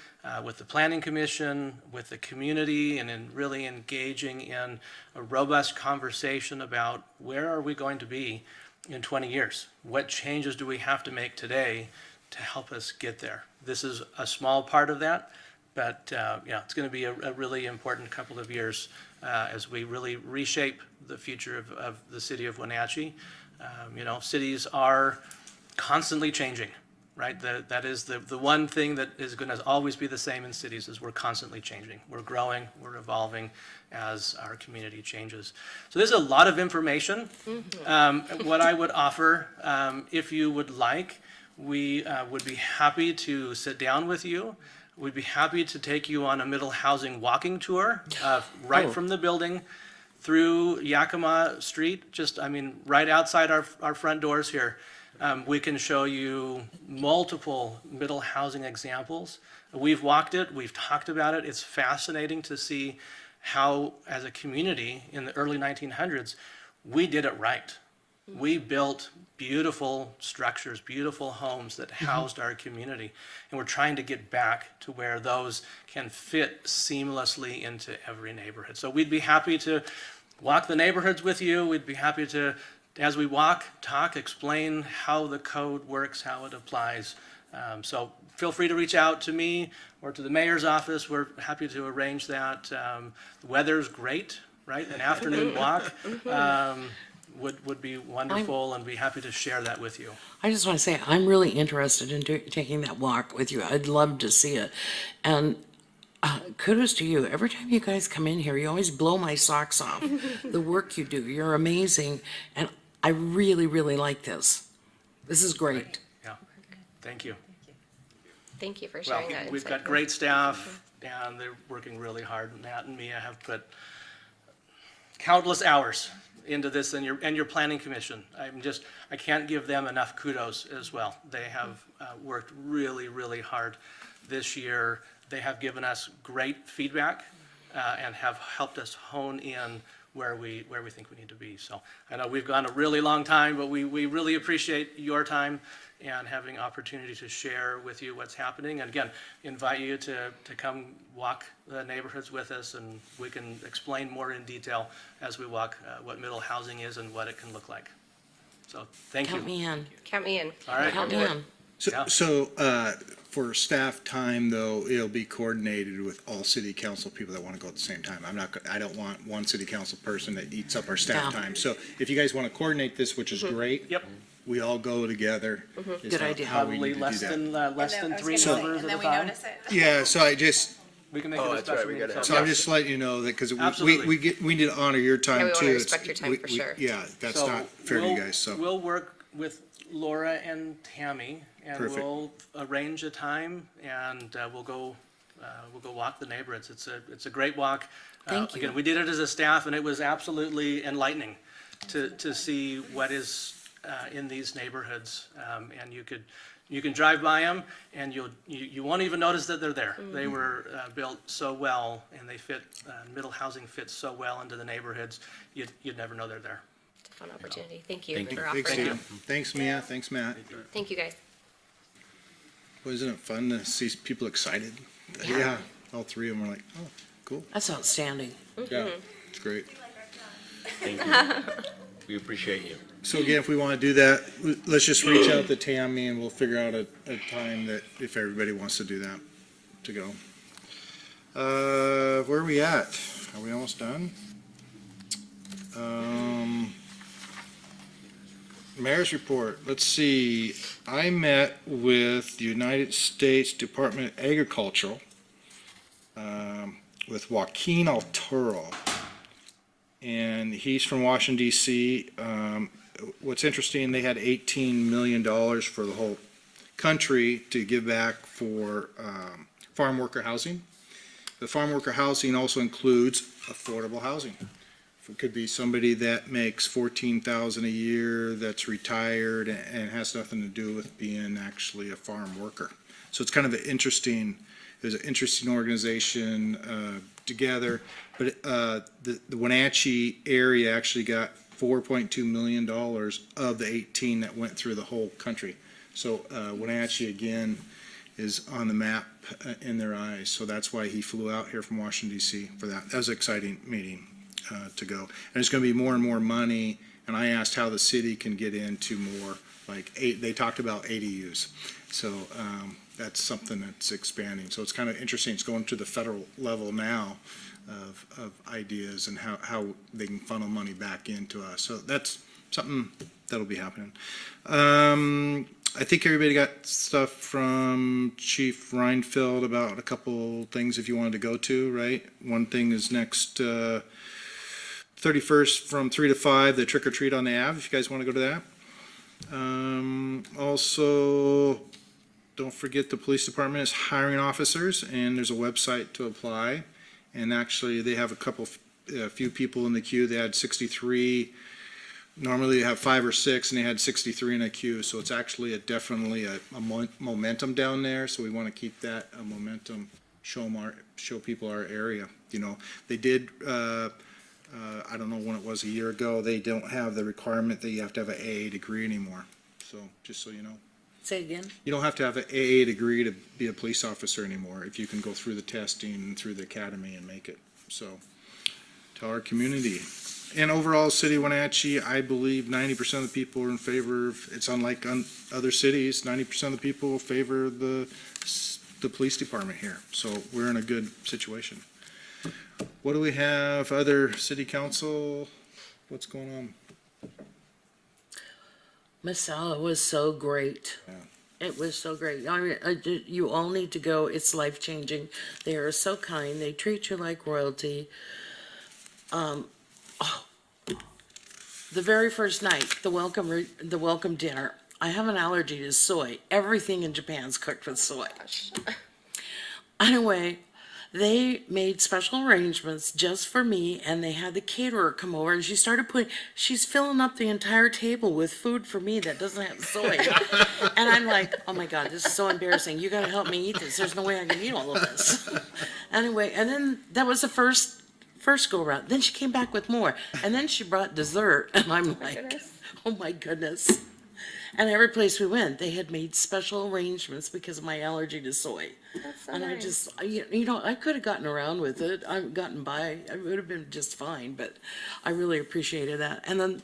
with the Planning Commission, with the community, and in really engaging in a robust conversation about where are we going to be in 20 years? What changes do we have to make today to help us get there? This is a small part of that, but it's going to be a really important couple of years as we really reshape the future of the city of Wenatchee. Cities are constantly changing, right? That is the one thing that is going to always be the same in cities is we're constantly changing. We're growing, we're evolving as our community changes. So there's a lot of information. What I would offer, if you would like, we would be happy to sit down with you. We'd be happy to take you on a middle housing walking tour, from the building through Yakima Street, right outside our front doors here. We can show you multiple middle housing examples. We've walked it, we've talked about it. It's fascinating to see how, as a community in the early 1900s, we did it right. We built beautiful structures, beautiful homes that housed our community. And we're trying to get back to where those can fit seamlessly into every neighborhood. So we'd be happy to walk the neighborhoods with you. We'd be happy to, as we walk, talk, explain how the code works, how it applies. So feel free to reach out to me or to the mayor's office. We're happy to arrange that. The weather's great, right? An afternoon walk would be wonderful, and be happy to share that with you. I just want to say, I'm really interested in taking that walk with you. I'd love to see it. And kudos to you. Every time you guys come in here, you always blow my socks off. The work you do, you're amazing. And I really, really like this. This is great. Yeah, thank you. Thank you for sharing that. We've got great staff, and they're working really hard. Matt and Mia have put countless hours into this, and your planning commission. I can't give them enough kudos as well. They have worked really, really hard this year. They have given us great feedback and have helped us hone in where we think we need to be. So I know we've gone a really long time, but we really appreciate your time and having opportunity to share with you what's happening. And again, invite you to come walk the neighborhoods with us, and we can explain more in detail as we walk what middle housing is and what it can look like. So, thank you. Count me in. Count me in. All right. Count me in. So, for staff time though, it'll be coordinated with all city council people that want to go at the same time. I don't want one city council person that eats up our staff Yeah. time. So if you guys want to coordinate this, which is great. Yep. We all go together. is Good how- idea. how we Probably need to do less that. than, less than 3 And then- members and at then a we time. notice it. Yeah, so I just, We can make it a special meeting. so I'm just letting you know that, because Absolutely. we need to honor your Yeah, time we too. wanna It's- respect your time for sure. Yeah, that's So not fair to you we'll- guys, so. We'll work with Laura and Tammy, and Perfect. we'll arrange a time, and we'll go walk the neighborhoods. It's a great walk. Thank you. Again, we did it as a staff, and it was absolutely enlightening to see what is in these neighborhoods. And you can drive by them, and you won't even notice that they're there. They were built so well, and they fit, middle housing fits so well into the neighborhoods, you'd never know they're there. It's a fun opportunity. Thank you Thank you. for Thanks, offering Steve. that. Thanks, Mia. Thanks, Matt. Thank you, guys. Wasn't it fun to see people excited? Yeah. Yeah, all three of them were like, oh, cool. That's outstanding. Yeah, it's great. Thank you. We appreciate you. So again, if we want to do that, let's just reach out to Tammy and we'll figure out a time that, if everybody wants to do that, to go. Where are we at? Are we almost done? Mayor's report. Let's see. I met with the United States Department of Agriculture, with Joaquin Alturo. And he's from Washington DC. What's interesting, they had $18 million for the whole country to give back for farm worker housing. The farm worker housing also includes affordable housing. It could be somebody that makes $14,000 a year, that's retired, and has nothing to do with being actually a farm worker. So it's kind of an interesting, there's an interesting organization together. But the Wenatchee area actually got $4.2 million of the 18 that went through the whole country. So Wenatchee, again, is on the map in their eyes. So that's why he flew out here from Washington DC for that. That was an exciting meeting to go. And there's going to be more and more money. And I asked how the city can get into more, like they talked about ADUs. So that's something that's expanding. So it's kind of interesting. It's going to the federal level now of ideas and how they can funnel money back into us. So that's something that'll be happening. I think everybody got stuff from Chief Reinfeld about a couple things if you wanted to go to, right? One thing is next 31st from 3 to 5, the trick or treat on the Ave, if you guys want to go to that. Also, don't forget the police department is hiring officers, and there's a website to apply. And actually, they have a few people in the queue. They had 63. Normally, they have 5 or 6, and they had 63 in a queue. So it's actually definitely a momentum down there. So we want to keep that momentum. Show people our area. You know, they did. I don't know when it was, a year ago. They don't have the requirement that you have to have an AA degree anymore. So just so you know. Say again? You don't have to have an AA degree to be a police officer anymore if you can go through the testing and through the academy and make it. So, to our community. And overall, City of Wenatchee, I believe 90% of the people are in favor of, it's unlike other cities, 90% of the people favor the police department here. So we're in a good situation. What do we have? Other city council? What's going on? Masala was so great. Yeah. It was so great. I mean, you all need to go. It's life-changing. They are so kind. They treat you like royalty. The very first night, the welcome dinner, I have an allergy to soy. Everything in Japan's cooked with soy. Anyway, they made special arrangements just for me, and they had the caterer come over, and she's filling up the entire table with food for me that doesn't have soy. And I'm like, oh my God, this is so embarrassing. You gotta help me eat this. There's no way I can eat all of this. Anyway, and then that was the first go around. Then she came back with more, and then she brought dessert, and I'm like, oh my goodness. And every place we went, they had made special arrangements because of my allergy to soy. That's so And I nice. just, you know, I could have gotten around with it. I've gotten by. I would have been just fine, but I really appreciated that. And then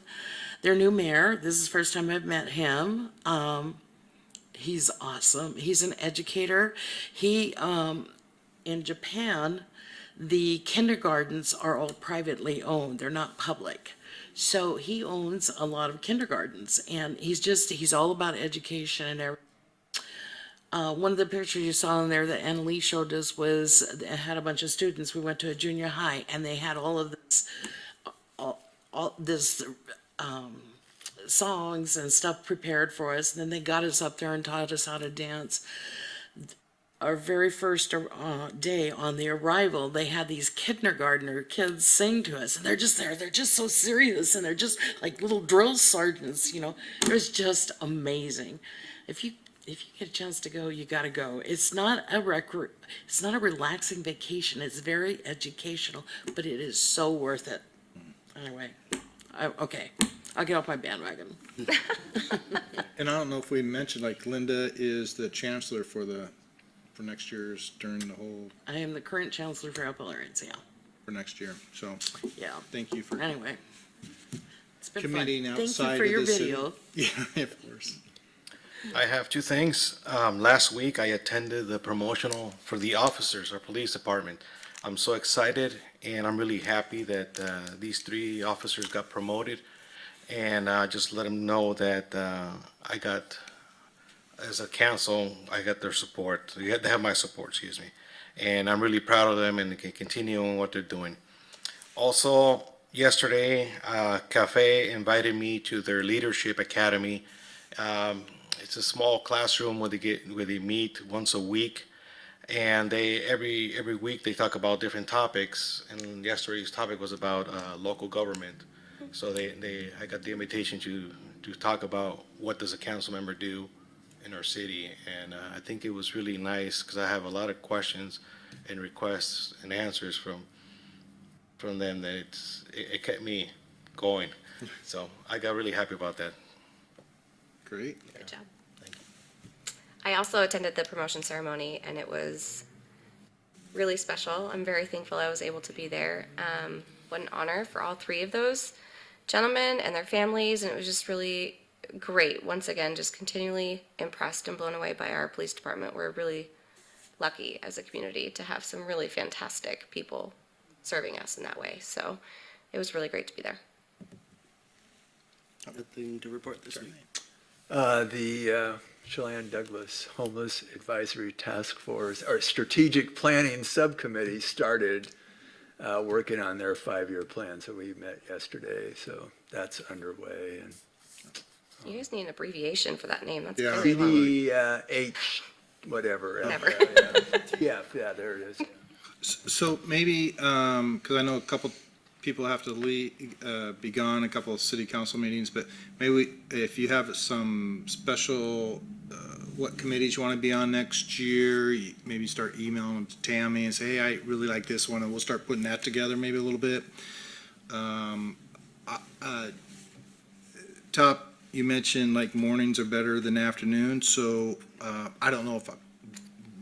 their new mayor, this is the first time I've met him. He's awesome. He's an educator. He, in Japan, the kindergartens are all privately owned. They're not public. So he owns a lot of kindergartens, and he's all about education and everything. One of the pictures you saw in there that Annalise showed us it had a bunch of students. We went to a junior high, and they had all of this, songs and stuff prepared for us. And then they got us up there and taught us how to dance. Our very first day on the arrival, they had these kindergartner kids sing to us, and they're just there. They're just so serious, and they're just like little drill sergeants, you know. It was just amazing. If you get a chance to go, you got to go. It's not a relaxing vacation. It's very educational, but it is so worth it. Anyway, okay, I'll get off my bandwagon. And I don't know if we mentioned, like, Linda is the chancellor for next year's, during the whole, I am the current chancellor for Appalachians, yeah. for next year, so. Yeah. Thank you for Anyway. It's been fun. committing outside Thank you for of your the city. video. Yeah, of course. I have two things. Last week, I attended the promotional for the officers, our police department. I'm so excited, and I'm really happy that these 3 officers got promoted. And just let them know that I got, as a council, I got their support. They have my support, excuse me. And I'm really proud of them, and they can continue on what they're doing. Also, yesterday, Cafe invited me to their leadership academy. It's a small classroom where they meet once a week, and every week they talk about different topics. And yesterday's topic was about local government. So I got the invitation to talk about what does a council member do in our city, and I think it was really nice because I have a lot of questions and requests and answers from them that it kept me going. So I got really happy about that. Great. Good job. I also attended the promotion ceremony, and it was really special. I'm very thankful I was able to be there. What an honor for all 3 of those gentlemen and their families, and it was just really great. Once again, just continually impressed and blown away by our police department. We're really lucky as a community to have some really fantastic people serving us in that way. So it was really great to be there. Nothing to report this week. The Chelan Douglas Homeless Advisory Task Force, or Strategic Planning Subcommittee started working on their 5-year plan. So we met yesterday, so that's underway. And You guys need an abbreviation for that name. That's Yeah. very long. CDH, whatever. Whatever. Yeah, there it is. So maybe, because I know a couple people have to be gone, a couple of city council meetings, but maybe if you have some special, what committees you want to be on next year, maybe start emailing them to Tammy and say, hey, I really like this one, and we'll start putting that together maybe a little bit. Top, you mentioned like mornings are better than afternoons, so I don't know if I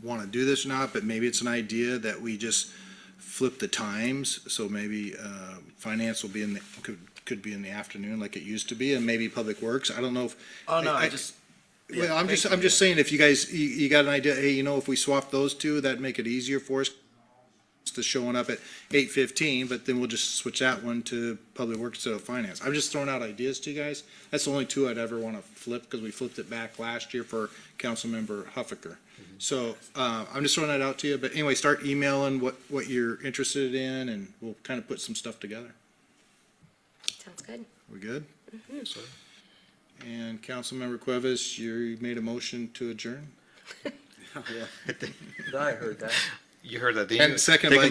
want to do this or not, but maybe it's an idea that we just flip the times, so maybe finance will be could be in the afternoon like it used to be, and maybe public works. I don't know if. Oh, no, Well, I'm just saying, if you guys, you got an idea, hey, if we swap those two, that'd make it easier for us to showing up at 8:15, but then we'll just switch that one to public works instead of finance. I'm just throwing out ideas to you guys. That's the only two I'd ever want to flip, because we flipped it back last year for Councilmember Huffaker. So, I'm just throwing that out to you, but anyway, start emailing what you're interested in, and we'll kind of put some stuff together. Sounds good. We good? Mhm. And Councilmember Cuevas, you made a motion to adjourn? I heard that. You heard that, didn't you? And second by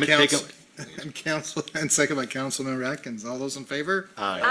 Councilmember Atkins. All those in favor? Aye.